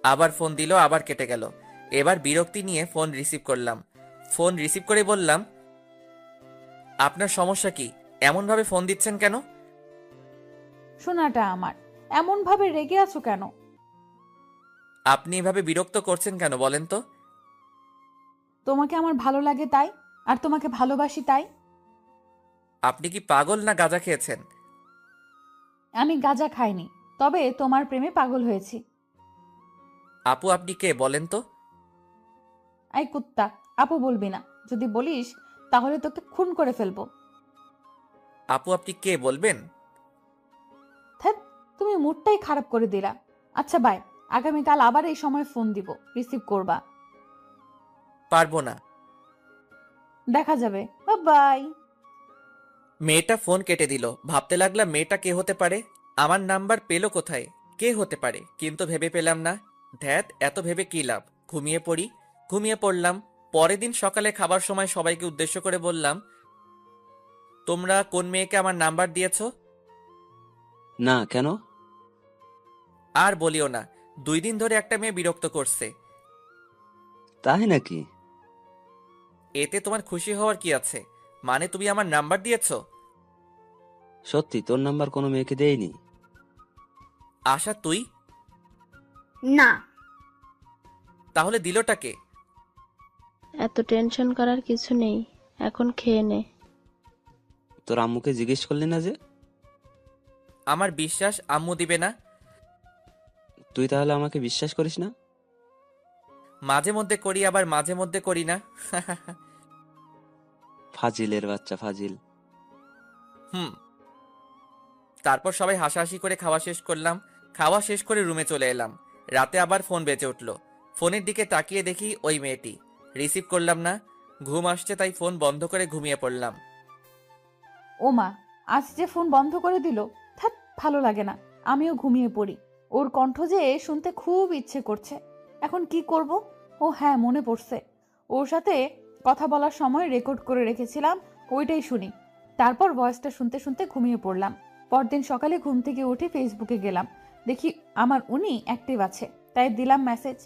Speaker 1: আবার ফোন দিল, আবার কেটে গেল। এবার বিরক্তি নিয়ে ফোন রিসিভ করলাম। ফোন রিসিভ করে বললাম, আপনার সমস্যা কি? এমনভাবে ফোন দিচ্ছেন কেন?
Speaker 2: শোনাটা আমার, এমন ভাবে রেগে আছো কেন?
Speaker 1: আপনি এভাবে বিরক্ত করছেন কেন বলেন তো?
Speaker 2: তোমাকে আমার ভালো লাগে তাই, আর তোমাকে ভালোবাসি তাই।
Speaker 1: আপনি কি পাগল না গাঁজা খেয়েছেন?
Speaker 2: আমি গাঁজা খাইনি, তবে তোমার প্রেমে পাগল হয়েছি।
Speaker 1: আপু আপনি কে বলেন তো?
Speaker 2: আই কুত্তা, আপু বলবি না, যদি বলিস তাহলে তোকে খুন করে ফেলবো।
Speaker 1: আপু আপনি কে বলবেন?
Speaker 2: ধ্যাৎ, তুমি মুডটাই খারাপ করে দিলা। আচ্ছা বাই, আগামীকাল আবার এই সময় ফোন দিব, রিসিভ করবা।
Speaker 1: পারবো না।
Speaker 2: দেখা যাবে। বাই।
Speaker 1: মেয়েটা ফোন কেটে দিল। ভাবতে লাগলাম মেয়েটা কে হতে পারে, আমার নাম্বার পেলো কোথায়, কে হতে পারে, কিন্তু ভেবে পেলাম না। ধ্যাত, এত ভেবে কি লাভ, ঘুমিয়ে পড়ি। ঘুমিয়ে পড়লাম। পরের দিন সকালে খাবার সময় সবাইকে উদ্দেশ্য করে বললাম, তোমরা কোন মেয়েকে আমার নাম্বার দিয়েছো?
Speaker 6: না, কেন?
Speaker 1: আর বলিও না, 2 দিন ধরে একটা মেয়ে বিরক্ত করছে।
Speaker 6: তাই নাকি?
Speaker 1: এতে তোমার খুশি হওয়ার কি আছে? মানে তুমি আমার নাম্বার দিয়েছো?
Speaker 6: সত্যি তোর নাম্বার কোনো মেয়েকে দেয়নি?
Speaker 1: আশা তুই?
Speaker 4: না।
Speaker 1: তাহলে দিলটা কে?
Speaker 5: এত টেনশন করার কিছু নেই, এখন খেয়ে নে।
Speaker 6: তোর আম্মুকে জিজ্ঞেস করলি না যে?
Speaker 1: আমার বিশ্বাস আম্মু দিবে না।
Speaker 6: তুই তাহলে আমাকে বিশ্বাস করিস না?
Speaker 1: মাঝে মধ্যে করি, আবার মাঝে মধ্যে করি না।
Speaker 6: ফাজিলের বাচ্চা, ফাজিল।
Speaker 1: তারপর সবাই হাসাহাসি করে খাওয়া শেষ করলাম। খাওয়া শেষ করে রুমে চলে এলাম। রাতে আবার ফোন বেজে উঠলো। ফোনের দিকে তাকিয়ে দেখি ওই মেয়েটি। রিসিভ করলাম না। ঘুম আসছে তাই ফোন বন্ধ করে ঘুমিয়ে পড়লাম।
Speaker 2: ও মা, আজ যে ফোন বন্ধ করে দিল। থাক, ভালো লাগে না, আমিও ঘুমিয়ে পড়ি। ওর কণ্ঠ যে শুনতে খুব ইচ্ছে করছে। এখন কি করব? ও হ্যাঁ, মনে পড়ছে, ওর সাথে কথা বলার সময় রেকর্ড করে রেখেছিলাম, ওইটাই শুনি। তারপর ভয়েসটা শুনতে শুনতে ঘুমিয়ে পড়লাম। পরদিন সকালে ঘুম থেকে উঠে ফেসবুকে গেলাম, দেখি আমার উনি অ্যাক্টিভ আছে, তাই দিলাম মেসেজ,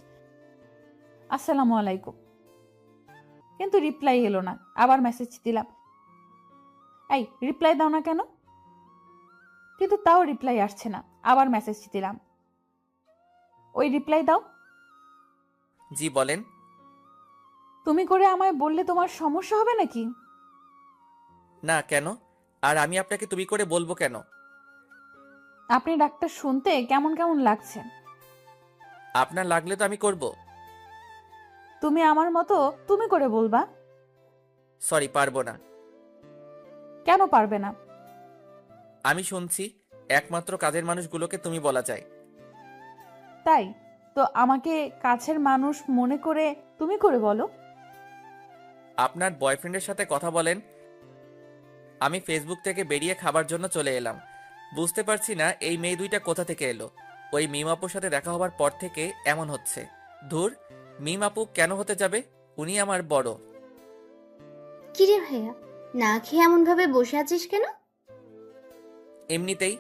Speaker 2: আসসালামু আলাইকুম। কিন্তু রিপ্লাই এলো না। আবার মেসেজ দিলাম, এই রিপ্লাই দাও না কেন? কিন্তু তাও রিপ্লাই আসছে না। আবার মেসেজ দিলাম, ওই রিপ্লাই দাও।
Speaker 1: জি বলেন।
Speaker 2: তুমি করে আমায় বললে তোমার সমস্যা হবে নাকি?
Speaker 1: না, কেন? আর আমি আপনাকে তুমি করে বলবো কেন?
Speaker 2: আপনি ডাক্তার শুনতে কেমন কেমন লাগছে।
Speaker 1: আপনার লাগলে তো আমি করব।
Speaker 2: তুমি আমার মতো তুমি করে বলবা।
Speaker 1: সরি, পারবো না।
Speaker 2: কেন পারবে না?
Speaker 1: আমি শুনছি একমাত্র কাজের মানুষগুলোকে তুমি বলা যায়।
Speaker 2: তাই তো আমাকে কাছের মানুষ মনে করে তুমি করে বলো।
Speaker 1: আপনার বয়ফ্রেন্ডের সাথে কথা বলেন। আমি ফেসবুক থেকে বেরিয়ে খাবার জন্য চলে এলাম। বুঝতে পারছি না এই মেয়ে দুইটা কোথা থেকে এলো। ওই মিম আপুর সাথে দেখা হবার পর থেকে এমন হচ্ছে। ধুর, মিম আপু কেন হতে যাবে? উনি আমার বড়।
Speaker 4: কিরে ভাইয়া, না খেয়ে এমন ভাবে বসে আছিস কেন?
Speaker 1: এমনিতেই।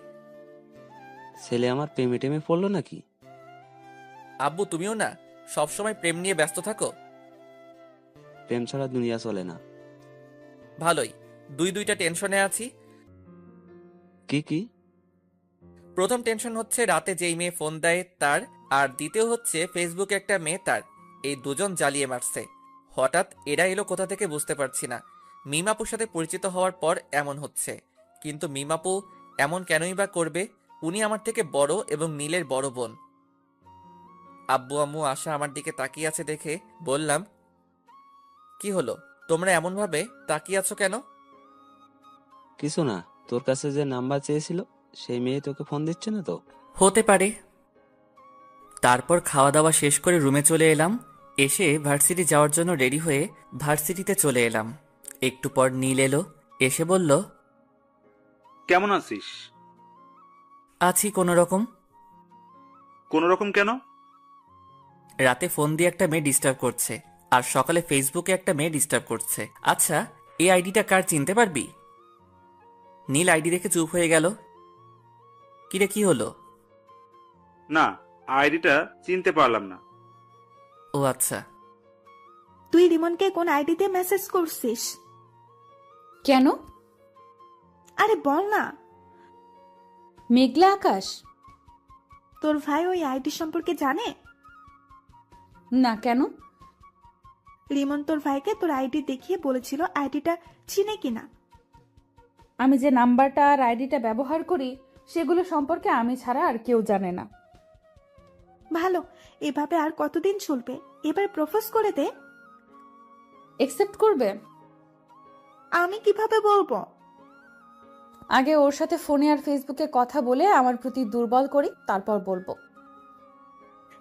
Speaker 6: ছেলে আমার প্রেমে টেমে পড়লো নাকি?
Speaker 1: আব্বু তুমিও না সবসময় প্রেম নিয়ে ব্যস্ত থাকো।
Speaker 6: প্রেম ছাড়া দুনিয়া চলে না।
Speaker 1: ভালোই, দুইটা টেনশনে আছি।
Speaker 6: কি কি?
Speaker 1: প্রথম টেনশন হচ্ছে রাতে যেই মেয়ে ফোন দেয় তার, আর দ্বিতীয় হচ্ছে ফেসবুকে একটা মেয়ে তার। এই দুজন জ্বালিয়ে মারছে। হঠাৎ এরা এলো কোথা থেকে বুঝতে পারছি না। মিমাপুর সাথে পরিচিত হওয়ার পর এমন হচ্ছে। কিন্তু মিমাপু এমন কেনই বা করবে? উনি আমার থেকে বড় এবং নীলের বড় বোন। আব্বু আম্মু আশা আমার দিকে তাকিয়ে আছে দেখে বললাম, কি হলো, তোমরা এমন ভাবে তাকিয়ে আছো কেন?
Speaker 6: কিছু না, তোর কাছে যে নাম্বার চেয়েছিল সেই মেয়ে তোকে ফোন দিচ্ছে না তো?
Speaker 1: হতে পারে। তারপর খাওয়া দাওয়া শেষ করে রুমে চলে এলাম। এসে ভার্সিটি যাওয়ার জন্য রেডি হয়ে ভার্সিটিতে চলে এলাম। একটু পর নীল এলো, এসে বলল,
Speaker 7: কেমন আছিস?
Speaker 1: আছি কোনো রকম।
Speaker 7: কোনো রকম কেন?
Speaker 1: রাতে ফোন দিয়ে একটা মেয়ে ডিস্টার্ব করছে, আর সকালে ফেসবুকে একটা মেয়ে ডিস্টার্ব করছে। আচ্ছা, এই আইডিটা কার চিনতে পারবি? নীল আইডি দেখে চুপ হয়ে গেল। কিরে, কি হলো?
Speaker 7: না, আইডিটা চিনতে পারলাম না।
Speaker 1: ও আচ্ছা।
Speaker 8: তুই রিমনকে কোন আইডিতে মেসেজ করছিস?
Speaker 2: কেন?
Speaker 8: আরে বল না।
Speaker 2: মেঘলা আকাশ।
Speaker 8: তোর ভাই ওই আইডি সম্পর্কে জানে?
Speaker 2: না, কেন?
Speaker 8: রিমন তোর ভাইকে তোর আইডি দেখিয়ে বলেছিল আইডিটা চিনে কিনা।
Speaker 2: আমি যে নাম্বারটা আর আইডিটা ব্যবহার করি সেগুলো সম্পর্কে আমি ছাড়া আর কেউ জানে না।
Speaker 8: ভালো, এভাবে আর কতদিন চলবে? এবার প্রপোজ করে দে।
Speaker 2: একসেপ্ট করবে?
Speaker 8: আমি কিভাবে বলবো?
Speaker 2: আগে ওর সাথে ফোনে আর ফেসবুকে কথা বলে আমার প্রতি দুর্বল করি, তারপর বলবো।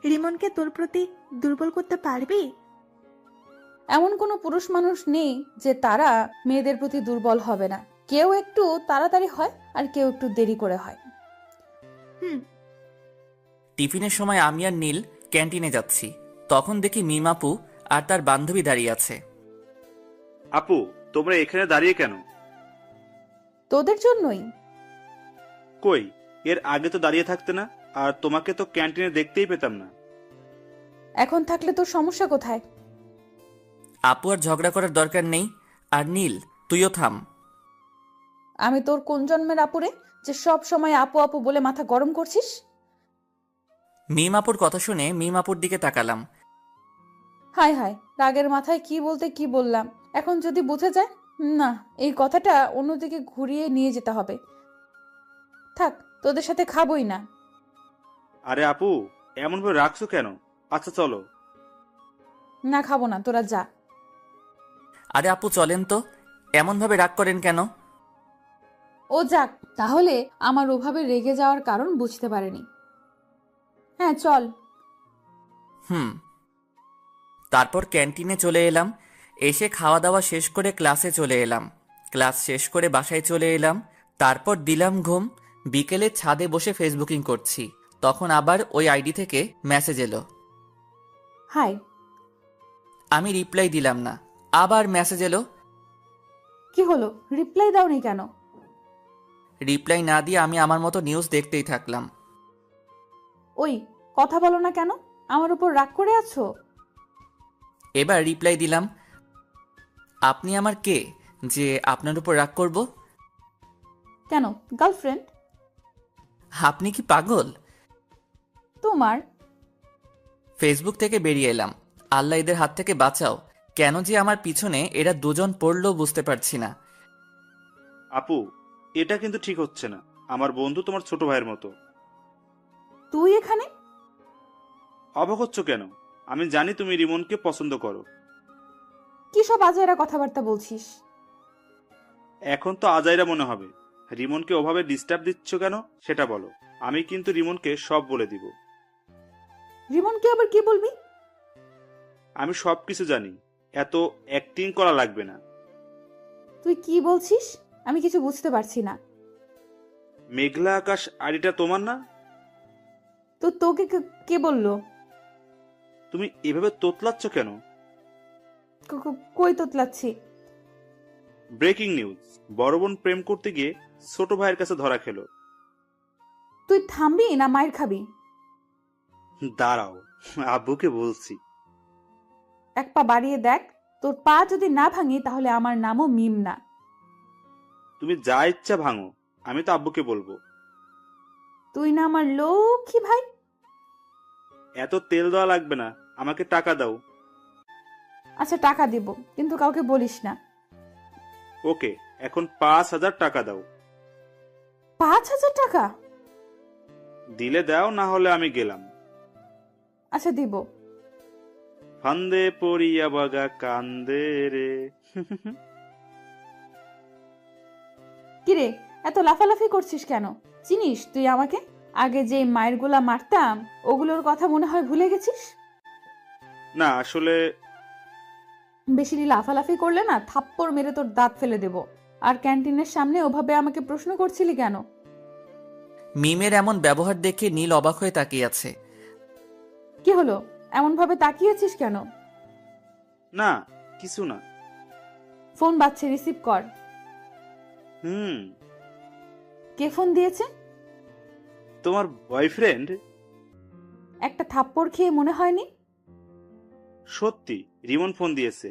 Speaker 8: রিমনকে তোর প্রতি দুর্বল করতে পারবি?
Speaker 2: এমন কোনো পুরুষ মানুষ নেই যে তারা মেয়েদের প্রতি দুর্বল হবে না। কেউ একটু তাড়াতাড়ি হয় আর কেউ একটু দেরি করে হয়।
Speaker 8: হুম।
Speaker 1: টিফিনের সময় আমি আর নীল ক্যান্টিনে যাচ্ছি। তখন দেখি মিমাপু আর তার বান্ধবী দাঁড়িয়ে আছে।
Speaker 7: আপু, তোমরা এখানে দাঁড়িয়ে কেন?
Speaker 2: তোদের জন্যই।
Speaker 7: কই, এর আগে তো দাঁড়িয়ে থাকতে না, আর তোমাকে তো ক্যান্টিনে দেখতেই পেতাম না।
Speaker 2: এখন থাকলে তোর সমস্যা কোথায়?
Speaker 1: আপু আর ঝগড়া করার দরকার নেই। আর নীল, তুইও থাম।
Speaker 2: আমি তোর কোন জন্মের আপুরে যে সব সময় আপু আপু বলে মাথা গরম করছিস?
Speaker 1: মিমাপুর কথা শুনে মিমাপুর দিকে তাকালাম।
Speaker 2: হায় হায়, রাগের মাথায় কি বলতে কি বললাম। এখন যদি বুঝে যায়, না, এই কথাটা অন্যদিকে ঘুরিয়ে নিয়ে যেতে হবে। থাক, তোদের সাথে খাবোই না।
Speaker 7: আরে আপু, এমন ভাবে রাখছো কেন? আচ্ছা চলো।
Speaker 2: না, খাবো না, তোরা যা।
Speaker 1: আরে আপু চলেন তো, এমনভাবে রাগ করেন কেন?
Speaker 2: ও যাক, তাহলে আমার ওভাবে রেগে যাওয়ার কারণ বুঝতে পারেনি। হ্যাঁ চল।
Speaker 1: হুম। তারপর ক্যান্টিনে চলে এলাম, এসে খাওয়া দাওয়া শেষ করে ক্লাসে চলে এলাম, ক্লাস শেষ করে বাসায় চলে এলাম, তারপর দিলাম ঘুম। বিকেলে ছাদে বসে ফেসবুকিং করছি, তখন আবার ওই আইডি থেকে মেসেজ এলো।
Speaker 2: হাই।
Speaker 1: আমি রিপ্লাই দিলাম না, আবার মেসেজ এলো।
Speaker 2: কি হলো, রিপ্লাই দাওনি কেন?
Speaker 1: রিপ্লাই না দিয়ে আমি আমার মতো নিউজ দেখতেই থাকলাম।
Speaker 2: ওই, কথা বলো না কেন? আমার উপর রাগ করে আছো?
Speaker 1: এবার রিপ্লাই দিলাম, আপনি আমার কে যে আপনার উপর রাগ করব?
Speaker 2: কেন, গার্লফ্রেন্ড?
Speaker 1: আপনি কি পাগল?
Speaker 2: তোমার?
Speaker 1: ফেসবুক থেকে বেরিয়ে এলাম। আল্লাহ এদের হাত থেকে বাঁচাও, কেন যে আমার পিছনে এরা দুজন পড়লো বুঝতে পারছি না।
Speaker 7: আপু, এটা কিন্তু ঠিক হচ্ছে না। আমার বন্ধু তোমার ছোট ভাইয়ের মতো।
Speaker 2: তুই এখানে?
Speaker 7: অবাক হচ্ছ কেন? আমি জানি তুমি রিমনকে পছন্দ করো।
Speaker 2: কি সব আজাইরা কথাবার্তা বলছিস?
Speaker 7: এখন তো আজাইরা মনে হবে। রিমনকে ওভাবে ডিস্টার্ব দিচ্ছ কেন সেটা বলো। আমি কিন্তু রিমনকে সব বলে দিব।
Speaker 2: রিমনকে আবার কি বলবি?
Speaker 7: আমি সবকিছু জানি, এত অ্যাক্টিং করা লাগবে না।
Speaker 2: তুই কি বলছিস? আমি কিছু বুঝতে পারছি না।
Speaker 7: মেঘলা আকাশ আড়িটা তোমার না?
Speaker 2: তো তোকে কে বললো?
Speaker 7: তুমি এভাবে তোতলাচ্ছ কেন?
Speaker 2: কই তোতলাচ্ছি?
Speaker 7: ব্রেকিং নিউজ, বড় বোন প্রেম করতে গিয়ে ছোট ভাইয়ের কাছে ধরা খেলো।
Speaker 2: তুই থামবি না মায়ের খাবি?
Speaker 7: দাঁড়াও, আব্বুকে বলছি।
Speaker 2: এক পা বাড়িয়ে দেখ, তোর পা যদি না ভাঙি তাহলে আমার নামও মিম না।
Speaker 7: তুমি যা ইচ্ছা ভাঙো, আমি তো আব্বুকে বলবো।
Speaker 2: তুই না আমার লক্ষ্মী ভাই?
Speaker 7: এত তেল দেওয়া লাগবে না, আমাকে টাকা দাও।
Speaker 2: আচ্ছা টাকা দিব, কিন্তু কাউকে বলিস না।
Speaker 7: ওকে, এখন 5,000 টাকা দাও।
Speaker 2: 5,000 টাকা?
Speaker 7: দিলে দাও, না হলে আমি গেলাম।
Speaker 2: আচ্ছা দিব।
Speaker 7: ফান্দে পড়িয়া বাগা কান্দে রে।
Speaker 2: কিরে, এত লাফালাফি করছিস কেন? চিনিস তুই আমাকে? আগে যে মায়ের গুলা মারতাম ওগুলোর কথা মনে হয় ভুলে গেছিস?
Speaker 7: না আসলে
Speaker 2: বেশি লাফালাফি করলে না থাপ্পড় মেরে তোর দাঁত ফেলে দেব। আর ক্যান্টিনের সামনে ওভাবে আমাকে প্রশ্ন করছিলি কেন?
Speaker 1: মিমের এমন ব্যবহার দেখে নীল অবাক হয়ে তাকিয়ে আছে।
Speaker 2: কি হলো, এমন ভাবে তাকিয়েছিস কেন?
Speaker 7: না, কিছু না।
Speaker 2: ফোন বাজছে, রিসিভ কর।
Speaker 7: হুম।
Speaker 2: কে ফোন দিয়েছে?
Speaker 7: তোমার বয়ফ্রেন্ড।
Speaker 2: একটা থাপ্পড় খেয়ে মনে হয়নি?
Speaker 7: সত্যি, রিমন ফোন দিয়েছে।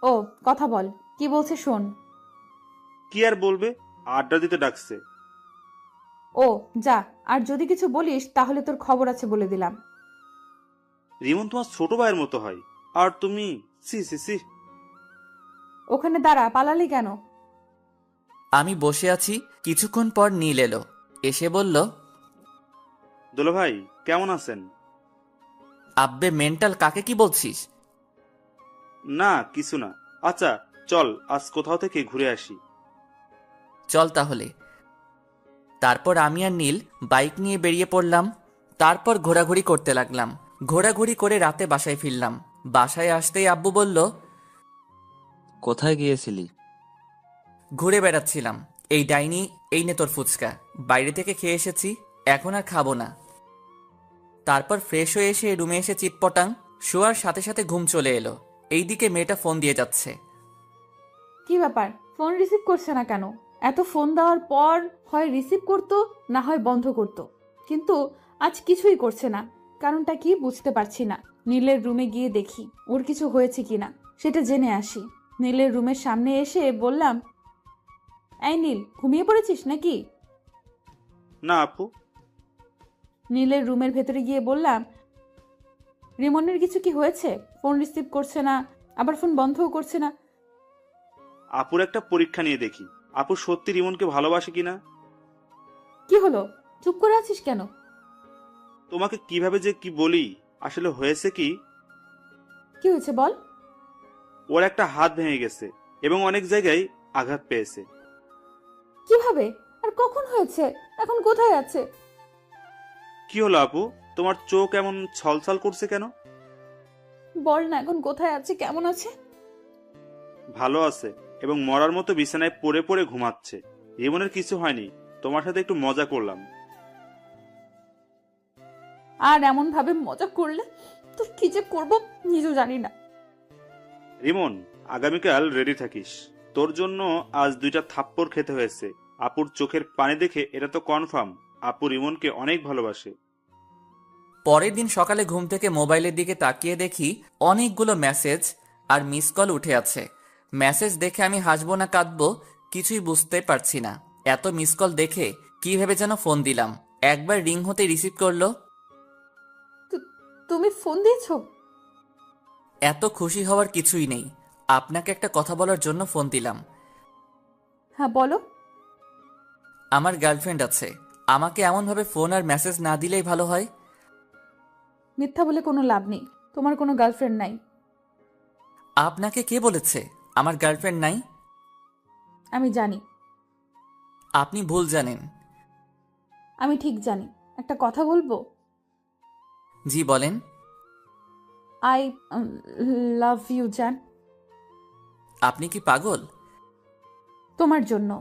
Speaker 2: ও, কথা বল, কি বলছে শোন।
Speaker 7: কি আর বলবে, আড্ডা দিতে ডাকছে।
Speaker 2: ও যা, আর যদি কিছু বলিস তাহলে তোর খবর আছে বলে দিলাম।
Speaker 7: রিমন তোমার ছোট ভাইয়ের মতো হয়, আর তুমি সি সি সি।
Speaker 2: ওখানে দাঁড়া, পালালি কেন?
Speaker 1: আমি বসে আছি, কিছুক্ষণ পর নীল এলো, এসে বলল,
Speaker 7: দুলা ভাই কেমন আছেন?
Speaker 1: আব্বে মেন্টাল, কাকে কি বলছিস?
Speaker 7: না কিছু না। আচ্ছা চল আজ কোথাও থেকে ঘুরে আসি।
Speaker 1: চল তাহলে। তারপর আমি আর নীল বাইক নিয়ে বেরিয়ে পড়লাম। তারপর ঘোরাঘুরি করতে লাগলাম। ঘোরাঘুরি করে রাতে বাসায় ফিরলাম। বাসায় আসতেই আব্বু বলল,
Speaker 6: কোথায় গিয়েছিলি?
Speaker 1: ঘুরে বেড়াচ্ছিলাম। এই ডাইনি, এই নে তোর ফুচকা, বাইরে থেকে খেয়ে এসেছি, এখন আর খাবো না। তারপর ফ্রেশ হয়ে এসে রুমে এসে চিটপটাং, শোয়ার সাথে সাথে ঘুম চলে এলো। এইদিকে মেয়েটা ফোন দিয়ে যাচ্ছে।
Speaker 2: কি ব্যাপার, ফোন রিসিভ করছে না কেন? এত ফোন দেওয়ার পর হয় রিসিভ করতো, না হয় বন্ধ করতো, কিন্তু আজ কিছুই করছে না। কারণটা কি বুঝতে পারছি না। নীলের রুমে গিয়ে দেখি ওর কিছু হয়েছে কিনা, সেটা জেনে আসি। নীলের রুমের সামনে এসে বললাম, এই নীল, ঘুমিয়ে পড়েছিস নাকি?
Speaker 7: না আপু।
Speaker 2: নীলের রুমের ভেতরে গিয়ে বললাম, রিমনের কিছু কি হয়েছে? ফোন রিসিভ করছে না, আবার ফোন বন্ধও করছে না।
Speaker 7: আপুর একটা পরীক্ষা নিয়ে দেখি, আপু সত্যি রিমনকে ভালোবাসে কিনা।
Speaker 2: কি হলো, চুপ করে আছিস কেন?
Speaker 7: তোমাকে কিভাবে যে কি বলি, আসলে হয়েছে কি,
Speaker 2: কি হয়েছে বল।
Speaker 7: ওর একটা হাত ভেঙে গেছে এবং অনেক জায়গায় আঘাত পেয়েছে।
Speaker 2: কিভাবে আর কখন হয়েছে? এখন কোথায় আছে?
Speaker 7: কি হলো আপু, তোমার চোখ এমন ছলছল করছে কেন?
Speaker 2: বল না, এখন কোথায় আছে, কেমন আছে?
Speaker 7: ভালো আছে এবং মরার মতো বিছানায় পড়ে পড়ে ঘুমাচ্ছে। রিমনের কিছু হয়নি, তোমার সাথে একটু মজা করলাম।
Speaker 2: আর এমন ভাবে মজা করলে তো কি যে করবো নিজেও জানি না।
Speaker 7: রিমন, আগামীকাল রেডি থাকিস। তোর জন্য আজ 2টা থাপ্পড় খেতে হয়েছে। আপুর চোখের পানি দেখে এটা তো কনফার্ম আপু রিমনকে অনেক ভালোবাসে।
Speaker 1: পরের দিন সকালে ঘুম থেকে মোবাইলের দিকে তাকিয়ে দেখি অনেকগুলো মেসেজ আর মিস কল উঠে আছে। মেসেজ দেখে আমি হাসবো না কাঁদবো কিছুই বুঝতে পারছি না। এত মিস কল দেখে কিভাবে যেন ফোন দিলাম, একবার রিং হতে রিসিভ করলো।
Speaker 2: তুমি ফোন দিয়েছো?
Speaker 1: এত খুশি হওয়ার কিছুই নেই, আপনাকে একটা কথা বলার জন্য ফোন দিলাম।
Speaker 2: হ্যাঁ বলো।
Speaker 1: আমার গার্লফ্রেন্ড আছে, আমাকে এমনভাবে ফোন আর মেসেজ না দিলেই ভালো হয়।
Speaker 2: মিথ্যা বলে কোনো লাভ নেই, তোমার কোনো গার্লফ্রেন্ড নাই।
Speaker 1: আপনাকে কে বলেছে আমার গার্লফ্রেন্ড নাই?
Speaker 2: আমি জানি।
Speaker 1: আপনি ভুল জানেন।
Speaker 2: আমি ঠিক জানি। একটা কথা বলবো?
Speaker 1: জি বলেন।
Speaker 2: আই লাভ ইউ জান।
Speaker 1: আপনি কি পাগল?
Speaker 2: তোমার জন্য।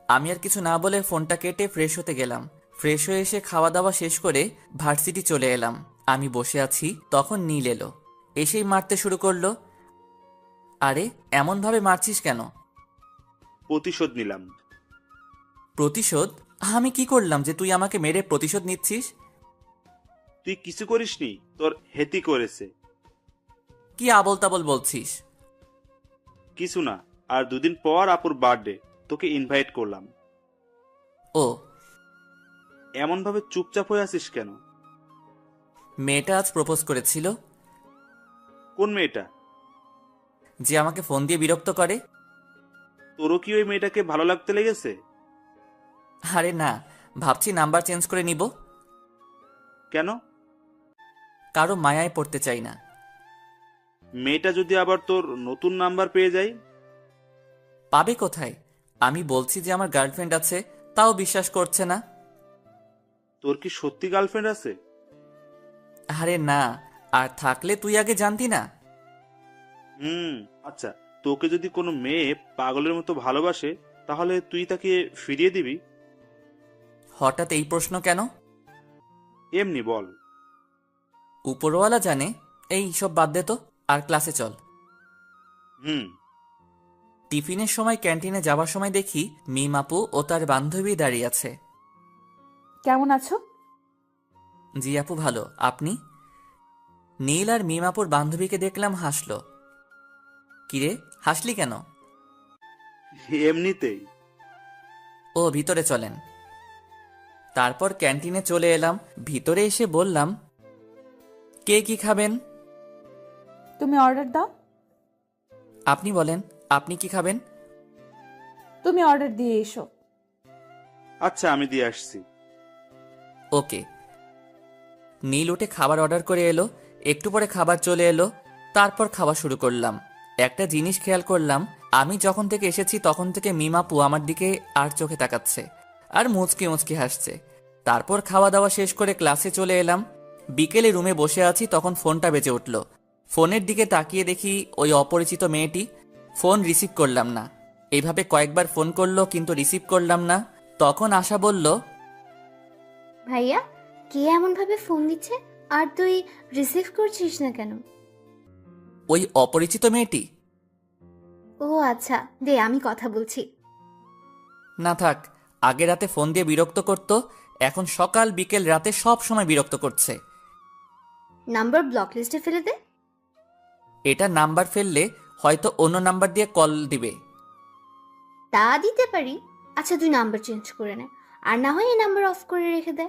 Speaker 1: আমি আর কিছু না বলে ফোনটা কেটে ফ্রেশ হতে গেলাম। ফ্রেশ হয়ে এসে খাওয়া দাওয়া শেষ করে ভার্সিটি চলে এলাম। আমি বসে আছি, তখন নীল এলো, এসেই মারতে শুরু করলো। আরে এমনভাবে মারছিস কেন?
Speaker 7: প্রতিশোধ নিলাম।
Speaker 1: প্রতিশোধ? আমি কি করলাম যে তুই আমাকে মেরে প্রতিশোধ নিচ্ছিস?
Speaker 7: তুই কিছু করিসনি, তোর হেতি করেছে।
Speaker 1: কি আবল তাবল বলছিস?
Speaker 7: কিছু না, আর 2 দিন পর আপুর বার্থডে, তোকে ইনভাইট করলাম।
Speaker 1: ও,
Speaker 7: এমন ভাবে চুপচাপ হয়ে আছিস কেন?
Speaker 1: মেয়েটা আজ প্রপোজ করেছিল।
Speaker 7: কোন মেয়েটা?
Speaker 1: যে আমাকে ফোন দিয়ে বিরক্ত করে।
Speaker 7: তোরও কি ওই মেয়েটাকে ভালো লাগতে লেগেছে?
Speaker 1: আরে না, ভাবছি নাম্বার চেঞ্জ করে নিব।
Speaker 7: কেন?
Speaker 1: কারো মায়ায় পড়তে চাই না।
Speaker 7: মেয়েটা যদি আবার তোর নতুন নাম্বার পেয়ে যায়?
Speaker 1: পাবে কোথায়? আমি বলছি যে আমার গার্লফ্রেন্ড আছে, তাও বিশ্বাস করছে না।
Speaker 7: তোর কি সত্যি গার্লফ্রেন্ড আছে?
Speaker 1: আরে না, আর থাকলে তুই আগে জানতি না।
Speaker 7: আচ্ছা, তোকে যদি কোনো মেয়ে পাগলের মতো ভালোবাসে তাহলে তুই তাকে ফিরিয়ে দিবি?
Speaker 1: হঠাৎ এই প্রশ্ন কেন?
Speaker 7: এমনি বল।
Speaker 1: উপরওয়ালা জানে। এই সব বাদ দে তো, আর ক্লাসে চল।
Speaker 7: হুম।
Speaker 1: টিফিনের সময় ক্যান্টিনে যাবার সময় দেখি মিম আপু ও তার বান্ধবী দাঁড়িয়ে আছে।
Speaker 2: কেমন আছো?
Speaker 1: জি আপু ভালো, আপনি? নীল আর মিম আপুর বান্ধবীকে দেখলাম, হাসলো। কিরে হাসলি কেন?
Speaker 7: এমনিতেই।
Speaker 1: ও, ভিতরে চলেন। তারপর ক্যান্টিনে চলে এলাম। ভিতরে এসে বললাম, কে কি খাবেন?
Speaker 2: তুমি অর্ডার দাও।
Speaker 1: আপনি বলেন, আপনি কি খাবেন?
Speaker 2: তুমি অর্ডার দিয়ে এসো।
Speaker 7: আচ্ছা, আমি দিয়ে আসছি।
Speaker 1: ওকে। নীল উঠে খাবার অর্ডার করে এলো। একটু পরে খাবার চলে এলো। তারপর খাওয়া শুরু করলাম। একটা জিনিস খেয়াল করলাম, আমি যখন থেকে এসেছি তখন থেকে মিমাপু আমার দিকে আর চোখে তাকাচ্ছে আর মুচকি মুচকি হাসছে। তারপর খাওয়া দাওয়া শেষ করে ক্লাসে চলে এলাম। বিকেলে রুমে বসে আছি, তখন ফোনটা বেজে উঠল। ফোনের দিকে তাকিয়ে দেখি ওই অপরিচিত মেয়েটি। ফোন রিসিভ করলাম না। এইভাবে কয়েকবার ফোন করলো কিন্তু রিসিভ করলাম না। তখন আশা বলল,
Speaker 4: ভাইয়া, কে এমন ভাবে ফোন দিচ্ছে আর তুই রিসিভ করছিস না কেন?
Speaker 1: ওই অপরিচিত মেয়েটি।
Speaker 4: ও আচ্ছা, দে আমি কথা বলছি।
Speaker 1: না থাক, আগে রাতে ফোন দিয়ে বিরক্ত করত, এখন সকাল বিকেল রাতে সব সময় বিরক্ত করছে।
Speaker 4: নাম্বার ব্লক লিস্টে ফেলে দে।
Speaker 1: এটা নাম্বার ফেললে হয়তো অন্য নাম্বার দিয়ে কল দিবে।
Speaker 4: তা দিতে পারি। আচ্ছা, তুই নাম্বার চেঞ্জ করে নে, আর না হয় এই নাম্বার অফ করে রেখে দে।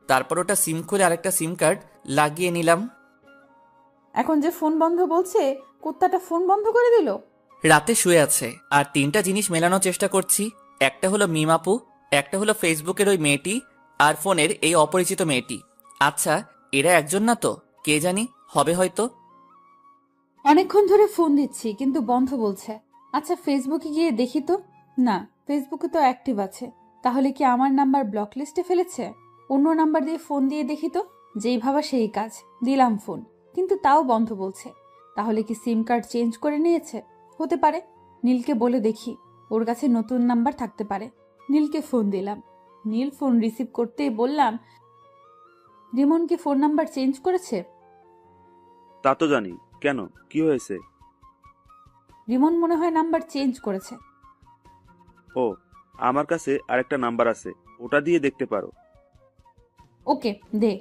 Speaker 1: তারপর ওটা সিম খুলে আরেকটা সিম কার্ড লাগিয়ে নিলাম।
Speaker 2: এখন যে ফোন বন্ধ বলছে, কুত্তাটা ফোন বন্ধ করে দিল।
Speaker 1: রাতে শুয়ে আছে আর 3টা জিনিস মেলানোর চেষ্টা করছি। একটা হলো মিমাপু, একটা হলো ফেসবুকের ওই মেয়েটি, আর ফোনের এই অপরিচিত মেয়েটি। আচ্ছা, এরা একজন না তো? কে জানি, হবে হয়তো।
Speaker 2: অনেকক্ষণ ধরে ফোন দিচ্ছি কিন্তু বন্ধ বলছে। আচ্ছা ফেসবুকে গিয়ে দেখি তো। না, ফেসবুকে তো অ্যাক্টিভ আছে। তাহলে কি আমার নাম্বার ব্লক লিস্টে ফেলেছে? অন্য নাম্বার দিয়ে ফোন দিয়ে দেখি তো। যেই ভাবা সেই কাজ, দিলাম ফোন, কিন্তু তাও বন্ধ বলছে। তাহলে কি সিম কার্ড চেঞ্জ করে নিয়েছে? হতে পারে। নীলকে বলে দেখি, ওর কাছে নতুন নাম্বার থাকতে পারে। নীলকে ফোন দিলাম। নীল ফোন রিসিভ করতেই বললাম, রিমন কি ফোন নাম্বার চেঞ্জ করেছে?
Speaker 7: তা তো জানি, কেন, কি হয়েছে?
Speaker 2: রিমন মনে হয় নাম্বার চেঞ্জ করেছে।
Speaker 7: ও, আমার কাছে আরেকটা নাম্বার আছে, ওটা দিয়ে দেখতে পারো।
Speaker 2: ওকে, দে।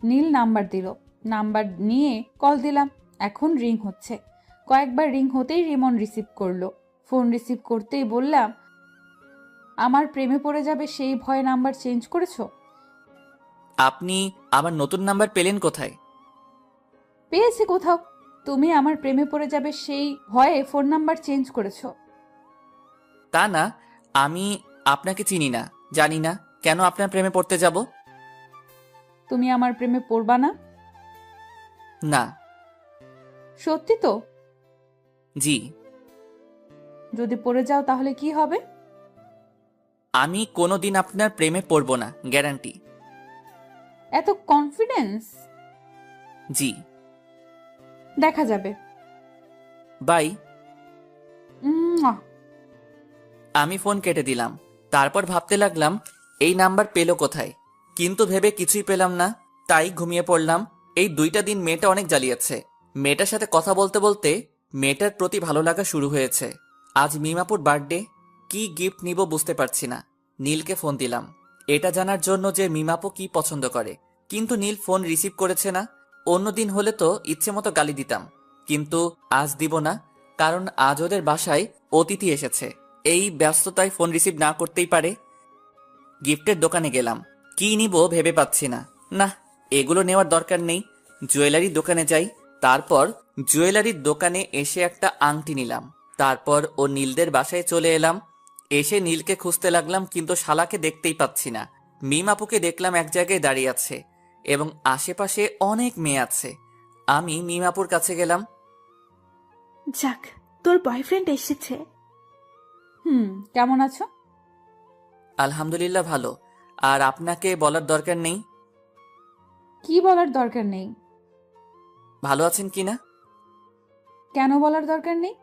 Speaker 2: নীল নাম্বার দিল। নাম্বার নিয়ে কল দিলাম। এখন রিং হচ্ছে। কয়েকবার রিং হতেই রিমন রিসিভ করলো। ফোন রিসিভ করতেই বললাম, আমার প্রেমে পড়ে যাবে সেই ভয়ে নাম্বার চেঞ্জ করেছো?
Speaker 1: আপনি আমার নতুন নাম্বার পেলেন কোথায়?
Speaker 2: পেয়েছি কোথাও। তুমি আমার প্রেমে পড়ে যাবে সেই ভয়ে ফোন নাম্বার চেঞ্জ করেছো।
Speaker 1: তা না, আমি আপনাকে চিনি না, জানি না, কেন আপনার প্রেমে পড়তে যাব?
Speaker 2: তুমি আমার প্রেমে পড়বা না?
Speaker 1: না।
Speaker 2: সত্যি তো?
Speaker 1: জি।
Speaker 2: যদি পড়ে যাও তাহলে কি হবে?
Speaker 1: আমি কোনোদিন আপনার প্রেমে পড়ব না, গ্যারান্টি।
Speaker 2: এত কনফিডেন্স?
Speaker 1: জি।
Speaker 2: দেখা যাবে।
Speaker 1: বাই।
Speaker 2: উম্মুয়া।
Speaker 1: আমি ফোন কেটে দিলাম। তারপর ভাবতে লাগলাম এই নাম্বার পেলো কোথায়, কিন্তু ভেবে কিছুই পেলাম না। তাই ঘুমিয়ে পড়লাম। এই 2টা দিন মেয়েটা অনেক জ্বালিয়েছে। মেয়েটার সাথে কথা বলতে বলতে মেয়েটার প্রতি ভালো লাগা শুরু হয়েছে। আজ মিমাপুর বার্থডে, কি গিফট নিব বুঝতে পারছি না। নীলকে ফোন দিলাম এটা জানার জন্য যে মিমাপু কি পছন্দ করে, কিন্তু নীল ফোন রিসিভ করেছে না। অন্যদিন হলে তো ইচ্ছে মতো গালি দিতাম, কিন্তু আজ দিব না, কারণ আজ ওদের বাসায় অতিথি এসেছে। এই ব্যস্ততায় ফোন রিসিভ না করতেই পারে। গিফটের দোকানে গেলাম, কি নিব ভেবে পাচ্ছি না। না, এগুলো নেওয়ার দরকার নেই, জুয়েলারির দোকানে যাই। তারপর জুয়েলারির দোকানে এসে একটা আংটি নিলাম। তারপর ও নীলদের বাসায় চলে এলাম। এসে নীলকে খুঁজতে লাগলাম, কিন্তু শালাকে দেখতেই পাচ্ছি না। মিমাপুকে দেখলাম এক জায়গায় দাঁড়িয়ে আছে এবং আশেপাশে অনেক মেয়ে আছে। আমি মিমাপুর কাছে গেলাম।
Speaker 8: যাক, তোর বয়ফ্রেন্ড এসেছে।
Speaker 2: কেমন আছো?
Speaker 1: আলহামদুলিল্লাহ ভালো। আর আপনাকে বলার দরকার নেই।
Speaker 2: কি বলার দরকার নেই?
Speaker 1: ভালো আছেন কিনা?
Speaker 2: কেন বলার দরকার নেই?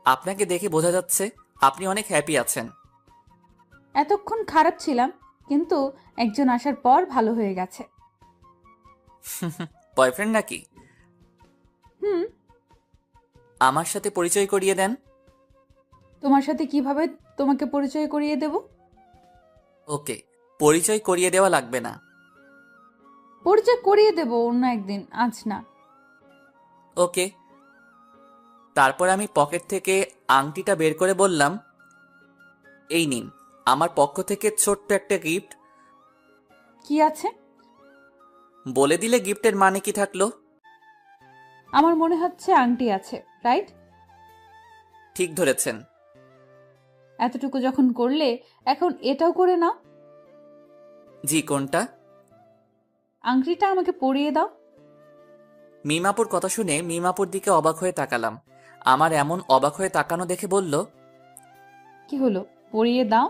Speaker 1: আপনাকে দেখে বোঝা যাচ্ছে আপনি অনেক হ্যাপি আছেন।
Speaker 2: এতক্ষণ খারাপ ছিলাম, কিন্তু একজন আসার পর ভালো হয়ে গেছে।
Speaker 1: বয়ফ্রেন্ড নাকি?
Speaker 2: হুম।
Speaker 1: আমার সাথে পরিচয় করিয়ে দেন।
Speaker 2: তোমার সাথে কিভাবে তোমাকে পরিচয় করিয়ে দেব?
Speaker 1: ওকে, পরিচয় করিয়ে দেওয়া লাগবে না।
Speaker 2: পরিচয় করিয়ে দেব অন্য একদিন, আজ না।
Speaker 1: ওকে। তারপর আমি পকেট থেকে আংটিটা বের করে বললাম, এই নিন আমার পক্ষ থেকে ছোট্ট একটা গিফট।
Speaker 2: কি আছে?
Speaker 1: বলে দিলে গিফটের মানে কি থাকলো?
Speaker 2: আমার মনে হচ্ছে আংটি আছে, রাইট?
Speaker 1: ঠিক ধরেছেন।
Speaker 2: এতটুকু যখন করলে, এখন এটাও করে নাও।
Speaker 1: জি, কোনটা?
Speaker 2: আংটিটা আমাকে পরিয়ে দাও।
Speaker 1: মিমাপুর কথা শুনে মিমাপুর দিকে অবাক হয়ে তাকালাম। আমার এমন অবাক হয়ে তাকানো দেখে বলল,
Speaker 2: কি হলো, পরিয়ে দাও।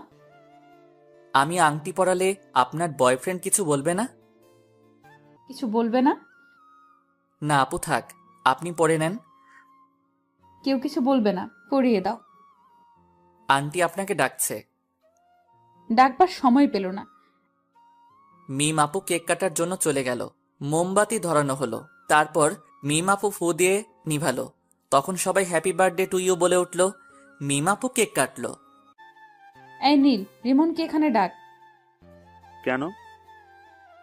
Speaker 1: আমি আংটি পরালে আপনার বয়ফ্রেন্ড কিছু বলবে না?
Speaker 2: কিছু বলবে না?
Speaker 1: না আপু থাক, আপনি পরে নেন।
Speaker 2: কেউ কিছু বলবে না, পরিয়ে দাও।
Speaker 1: আন্টি আপনাকে ডাকছে।
Speaker 2: ডাকবার সময় পেল না।
Speaker 1: মিম আপু কেক কাটার জন্য চলে গেল। মোমবাতি ধরানো হলো। তারপর মিম আপু ফু দিয়ে নিভালো। তখন সবাই হ্যাপি বার্থডে টু ইউ বলে উঠল। মিম আপু কেক কাটলো।
Speaker 2: এই নীল, রিমনকে এখানে ডাক।
Speaker 7: কেন?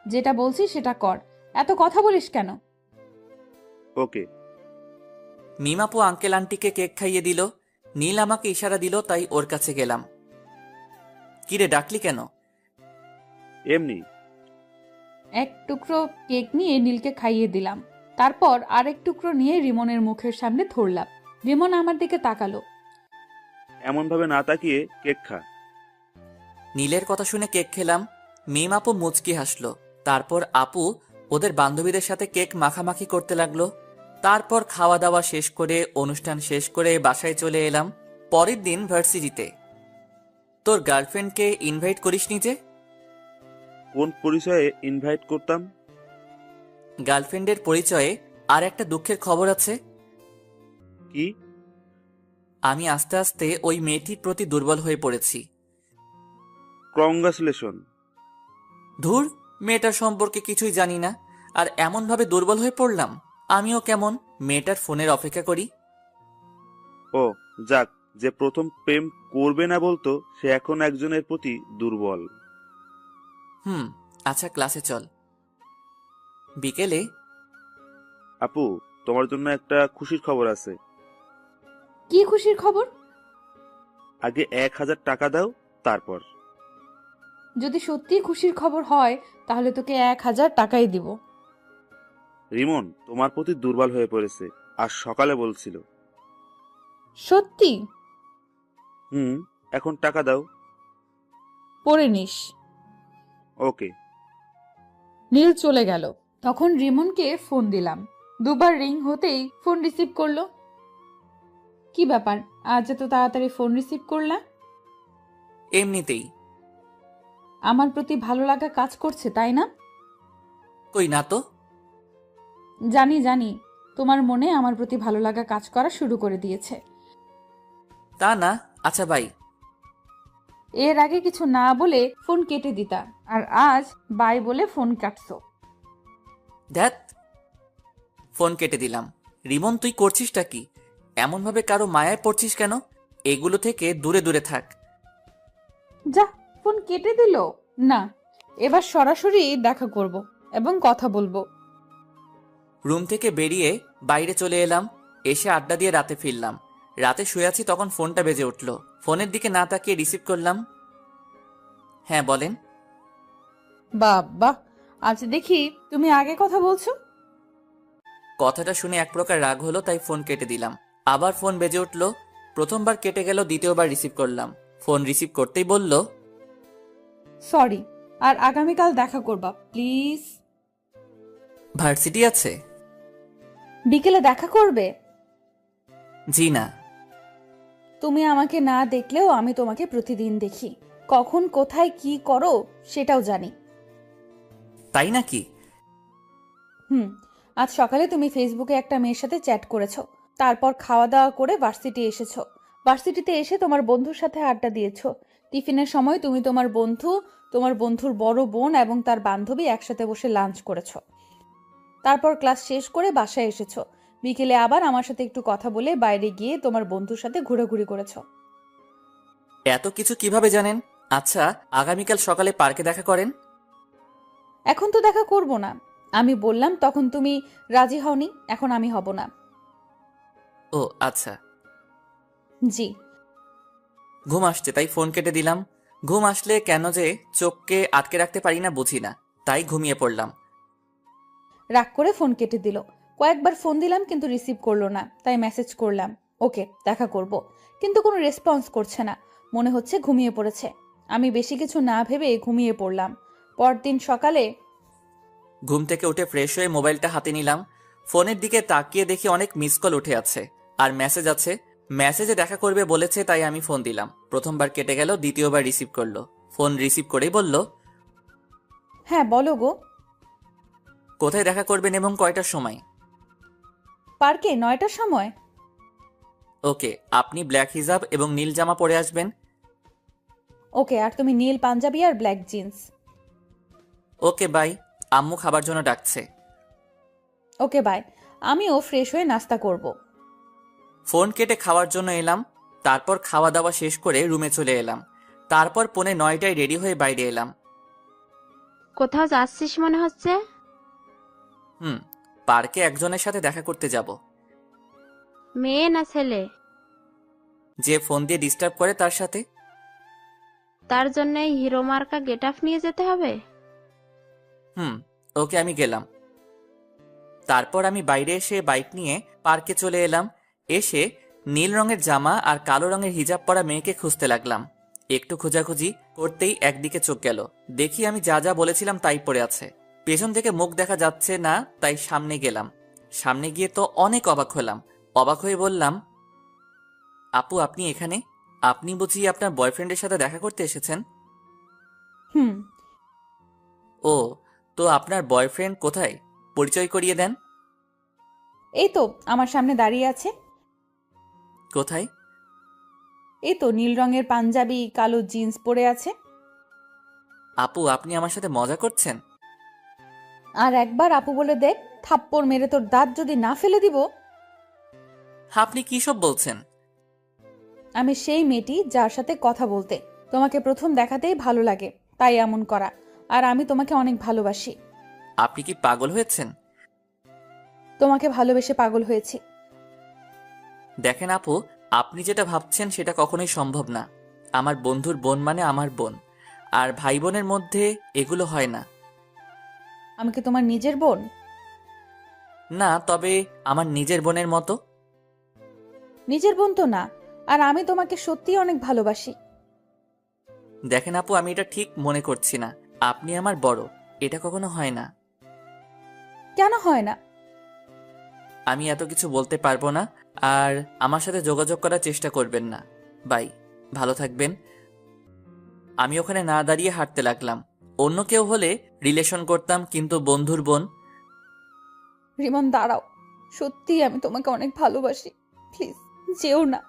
Speaker 2: যেটা বলছি সেটা কর। এত কথা বলিস কেন?
Speaker 7: ওকে।
Speaker 1: মিম আপু আঙ্কেল আন্টিকে কেক খাইয়ে দিল। নীল আমাকে ইশারা দিল, তাই ওর কাছে গেলাম। কিরে ডাকলি কেন?
Speaker 7: এমনি।
Speaker 2: এক টুকরো কেক নিয়ে নীলকে খাইয়ে দিলাম। তারপর আরেক টুকরো নিয়ে রিমনের মুখের সামনে ধরলাম। রিমন আমার দিকে তাকালো।
Speaker 7: এমন ভাবে না তাকিয়ে কেক খা।
Speaker 1: নীলের কথা শুনে কেক খেলাম। মিম আপু মুচকি হাসলো। তারপর আপু ওদের বান্ধবীদের সাথে কেক মাখামাখি করতে লাগলো। তারপর খাওয়া দাওয়া শেষ করে অনুষ্ঠান শেষ করে বাসায় চলে এলাম। পরের দিন ভার্সিটিতে। তোর গার্লফ্রেন্ডকে ইনভাইট করিসনি যে?
Speaker 7: কোন পরিচয়ে ইনভাইট করতাম?
Speaker 1: গার্লফ্রেন্ডের পরিচয়ে আর একটা দুঃখের খবর আছে।
Speaker 7: কি?
Speaker 1: আমি আস্তে আস্তে ওই মেয়েটির প্রতি দুর্বল হয়ে পড়েছি।
Speaker 7: কংগ্রাচুলেশন।
Speaker 1: ধুর, মেয়েটার সম্পর্কে কিছুই জানি না, আর এমনভাবে দুর্বল হয়ে পড়লাম। আমিও কেমন মেয়েটার ফোনের অপেক্ষা করি।
Speaker 7: ও যাক, যে প্রথম প্রেম করবে না বলতো সে এখন একজনের প্রতি দুর্বল।
Speaker 1: আচ্ছা, ক্লাসে চল। বিকেলে।
Speaker 7: আপু, তোমার জন্য একটা খুশির খবর আছে।
Speaker 2: কি খুশির খবর?
Speaker 7: আগে 1000 টাকা দাও, তারপর।
Speaker 2: যদি সত্যি খুশির খবর হয় তাহলে তোকে 1000 টাকাই দিব।
Speaker 7: রিমন তোমার প্রতি দুর্বল হয়ে পড়েছে, আর সকালে বলছিল।
Speaker 2: সত্যি?
Speaker 7: এখন টাকা দাও।
Speaker 2: পরে নিস।
Speaker 7: ওকে।
Speaker 2: নীল চলে গেল। তখন রিমনকে ফোন দিলাম। দুবার রিং হতেই ফোন রিসিভ করলো। কি ব্যাপার, আজ এত তাড়াতাড়ি ফোন রিসিভ করলা?
Speaker 1: এমনিতেই।
Speaker 2: আমার প্রতি ভালো লাগা কাজ করছে, তাই না?
Speaker 1: কই না তো।
Speaker 2: জানি জানি, তোমার মনে আমার প্রতি ভালো লাগা কাজ করা শুরু করে দিয়েছে।
Speaker 1: তা না। আচ্ছা বাই।
Speaker 2: এর আগে কিছু না বলে ফোন কেটে দিতা, আর আজ বাই বলে ফোন কাটছো।
Speaker 1: ধ্যাত। ফোন কেটে দিলাম। রিমন, তুই করছিসটা কি? এমনভাবে কারো মায়ায় পড়ছিস কেন? এগুলো থেকে দূরে দূরে থাক।
Speaker 2: যা, ফোন কেটে দিল। না, এবার সরাসরি দেখা করব এবং কথা বলবো।
Speaker 1: রুম থেকে বেরিয়ে বাইরে চলে এলাম। এসে আড্ডা দিয়ে রাতে ফিরলাম। রাতে শুয়ে আছি, তখন ফোনটা বেজে উঠল। ফোনের দিকে না তাকিয়ে রিসিভ করলাম। হ্যাঁ, বলেন।
Speaker 2: বাবা, আজ দেখি তুমি আগে কথা বলছো।
Speaker 1: কথাটা শুনে এক প্রকার রাগ হলো, তাই ফোন কেটে দিলাম। আবার ফোন বেজে উঠল। প্রথমবার কেটে গেল, দ্বিতীয়বার রিসিভ করলাম। ফোন রিসিভ করতেই বলল,
Speaker 2: সরি, আর আগামীকাল দেখা করবা প্লিজ।
Speaker 1: ভার্সিটি আছে?
Speaker 2: বিকেলে দেখা করবে?
Speaker 1: জি না।
Speaker 2: তুমি আমাকে না দেখলেও আমি তোমাকে প্রতিদিন দেখি। কখন কোথায় কি করো সেটাও জানি।
Speaker 1: তাই নাকি?
Speaker 2: আজ সকালে তুমি ফেসবুকে একটা মেয়ের সাথে চ্যাট করেছো, তারপর খাওয়া দাওয়া করে ভার্সিটি এসেছো। ভার্সিটিতে এসে তোমার বন্ধুর সাথে আড্ডা দিয়েছো। টিফিনের সময় তুমি তোমার বন্ধু, তোমার বন্ধুর বড় বোন এবং তার বান্ধবী একসাথে বসে লাঞ্চ করেছো। তারপর ক্লাস শেষ করে বাসায় এসেছো। বিকেলে আবার আমার সাথে একটু কথা বলে বাইরে গিয়ে তোমার বন্ধুর সাথে ঘোরাঘুরি করেছো।
Speaker 1: এত কিছু কিভাবে জানেন? আচ্ছা, আগামীকাল সকালে পার্কে দেখা করেন।
Speaker 2: এখন তো দেখা করব না। আমি বললাম তখন তুমি রাজি হওনি, এখন আমি হব না।
Speaker 1: ও আচ্ছা।
Speaker 2: জি।
Speaker 1: ঘুম আসছে, তাই ফোন কেটে দিলাম। ঘুম আসলে কেন যে চোখকে আটকে রাখতে পারি না বুঝি না, তাই ঘুমিয়ে পড়লাম।
Speaker 2: রাগ করে ফোন কেটে দিল। কয়েকবার ফোন দিলাম কিন্তু রিসিভ করলো না, তাই মেসেজ করলাম ওকে দেখা করব, কিন্তু কোনো রেসপন্স করছে না। মনে হচ্ছে ঘুমিয়ে পড়েছে। আমি বেশি কিছু না ভেবে ঘুমিয়ে পড়লাম। পরদিন সকালে
Speaker 1: ঘুম থেকে উঠে ফ্রেশ হয়ে মোবাইলটা হাতে নিলাম। ফোনের দিকে তাকিয়ে দেখি অনেক মিস কল উঠে আছে আর মেসেজ আছে। মেসেজে দেখা করবে বলেছে, তাই আমি ফোন দিলাম। প্রথমবার কেটে গেল, দ্বিতীয়বার রিসিভ করলো। ফোন রিসিভ করেই বলল,
Speaker 2: হ্যাঁ বলো গো।
Speaker 1: কোথায় দেখা করবেন এবং কয়টার সময়?
Speaker 2: পার্কে 9টার সময়।
Speaker 1: ওকে, আপনি ব্ল্যাক হিজাব এবং নীল জামা পরে আসবেন।
Speaker 2: ওকে, আর তুমি নীল পাঞ্জাবি আর ব্ল্যাক জিন্স।
Speaker 1: Okay bye. আম্মু খাবার জন্য ডাকছে।
Speaker 2: Okay bye. আমিও ফ্রেশ হয়ে নাস্তা করব।
Speaker 1: ফোন কেটে খাওয়ার জন্য এলাম। তারপর খাওয়া দাওয়া শেষ করে রুমে চলে এলাম। তারপর 9:45 রেডি হয়ে বাইরে এলাম।
Speaker 5: কোথাও যাচ্ছিস মনে হচ্ছে?
Speaker 1: পার্কে একজনের সাথে দেখা করতে যাব।
Speaker 5: মেয়ে না ছেলে?
Speaker 1: যে ফোন দিয়ে ডিস্টার্ব করে তার সাথে।
Speaker 5: তার জন্য হিরো মার্কা গেট আপ নিয়ে যেতে হবে?
Speaker 1: ওকে, আমি গেলাম। তারপর আমি বাইরে এসে বাইক নিয়ে পার্কে চলে এলাম। এসে নীল রঙের জামা আর কালো রঙের হিজাব পরা মেয়েকে খুঁজতে লাগলাম। একটু খোঁজাখুঁজি করতেই একদিকে চোখ গেল। দেখি আমি যা যা বলেছিলাম তাই পড়ে আছে। পেছন থেকে মুখ দেখা যাচ্ছে না, তাই সামনে গেলাম। সামনে গিয়ে তো অনেক অবাক হলাম। অবাক হয়ে বললাম, আপু আপনি এখানে? আপনি বুঝি আপনার বয়ফ্রেন্ডের সাথে দেখা করতে এসেছেন?
Speaker 2: হুম।
Speaker 1: ও, তো আপনার বয়ফ্রেন্ড কোথায়? পরিচয় করিয়ে দেন।
Speaker 2: এই তো আমার সামনে দাঁড়িয়ে আছে।
Speaker 1: কোথায়?
Speaker 2: এই তো নীল রঙের পাঞ্জাবি, কালো জিন্স পরে আছে।
Speaker 1: আপু আপনি আমার সাথে মজা করছেন?
Speaker 2: আর একবার আপু বলে দেখ, থাপ্পড় মেরে তোর দাঁত যদি না ফেলে দিব।
Speaker 1: আপনি কি সব বলছেন?
Speaker 2: আমি সেই মেয়েটি যার সাথে কথা বলতে তোমাকে প্রথম দেখাতেই ভালো লাগে, তাই এমন করা। আর আমি তোমাকে অনেক ভালোবাসি।
Speaker 1: আপনি কি পাগল হয়েছেন?
Speaker 2: তোমাকে ভালোবেসে পাগল হয়েছি।
Speaker 1: দেখেন আপু, আপনি যেটা ভাবছেন সেটা কখনোই সম্ভব না। আমার বন্ধুর বোন মানে আমার বোন, আর ভাই বোনের মধ্যে এগুলো হয় না।
Speaker 2: আমি কি তোমার নিজের বোন?
Speaker 1: না, তবে আমার নিজের বোনের মতো।
Speaker 2: নিজের বোন তো না। আর আমি তোমাকে সত্যিই অনেক ভালোবাসি।
Speaker 1: দেখেন আপু, আমি এটা ঠিক মনে করছি না। আপনি আমার বড়, এটা কখনো হয় না।
Speaker 2: কেন হয় না?
Speaker 1: আমি এত কিছু বলতে পারবো না। আর আমার সাথে যোগাযোগ করার চেষ্টা করবেন না। বাই, ভালো থাকবেন। আমি ওখানে না দাঁড়িয়ে হাঁটতে লাগলাম। অন্য কেউ হলে রিলেশন করতাম, কিন্তু বন্ধুর বোন।
Speaker 2: রিমন দাঁড়াও, সত্যিই আমি তোমাকে অনেক ভালোবাসি। প্লিজ যেও না।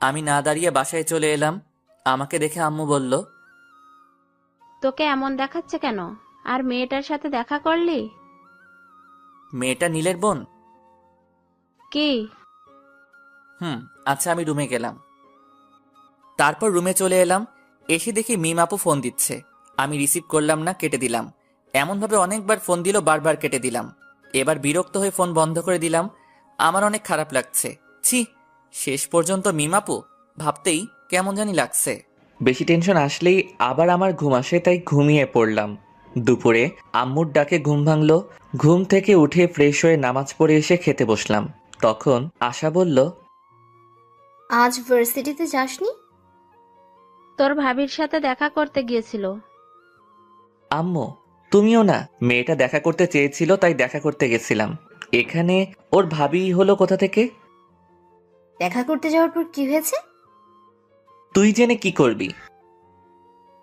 Speaker 1: আমি না দাঁড়িয়ে বাসায় চলে এলাম। আমাকে দেখে আম্মু বলল,
Speaker 5: তোকে এমন দেখাচ্ছে কেন? আর মেয়েটার সাথে দেখা করলি?
Speaker 1: মেয়েটা নীলের বোন?
Speaker 5: কি?
Speaker 1: আচ্ছা, আমি রুমে গেলাম। তারপর রুমে চলে এলাম। এসে দেখি মিম আপু ফোন দিচ্ছে। আমি রিসিভ করলাম না, কেটে দিলাম। এমনভাবে অনেকবার ফোন দিল, বারবার কেটে দিলাম। এবার বিরক্ত হয়ে ফোন বন্ধ করে দিলাম। আমার অনেক খারাপ লাগছে। ছি, শেষ পর্যন্ত মিম আপু ভাবতেই কেমন জানি লাগছে। বেশি টেনশন আসলেই আবার আমার ঘুম আসে, তাই ঘুমিয়ে পড়লাম। দুপুরে আম্মুর ডাকে ঘুম ভাঙলো। ঘুম থেকে উঠে ফ্রেশ হয়ে নামাজ পড়ে এসে খেতে বসলাম। তখন আশা বলল,
Speaker 4: আজ ভার্সিটিতে যাসনি?
Speaker 5: তোর ভাবির সাথে দেখা করতে গিয়েছিল।
Speaker 1: আম্মু তুমিও না? মেয়েটা দেখা করতে চেয়েছিল, তাই দেখা করতে গেছিলাম। এখানে ওর ভাবি হলো কোথা থেকে?
Speaker 4: দেখা করতে যাওয়ার পর কি হয়েছে?
Speaker 1: তুই জেনে কি করবি?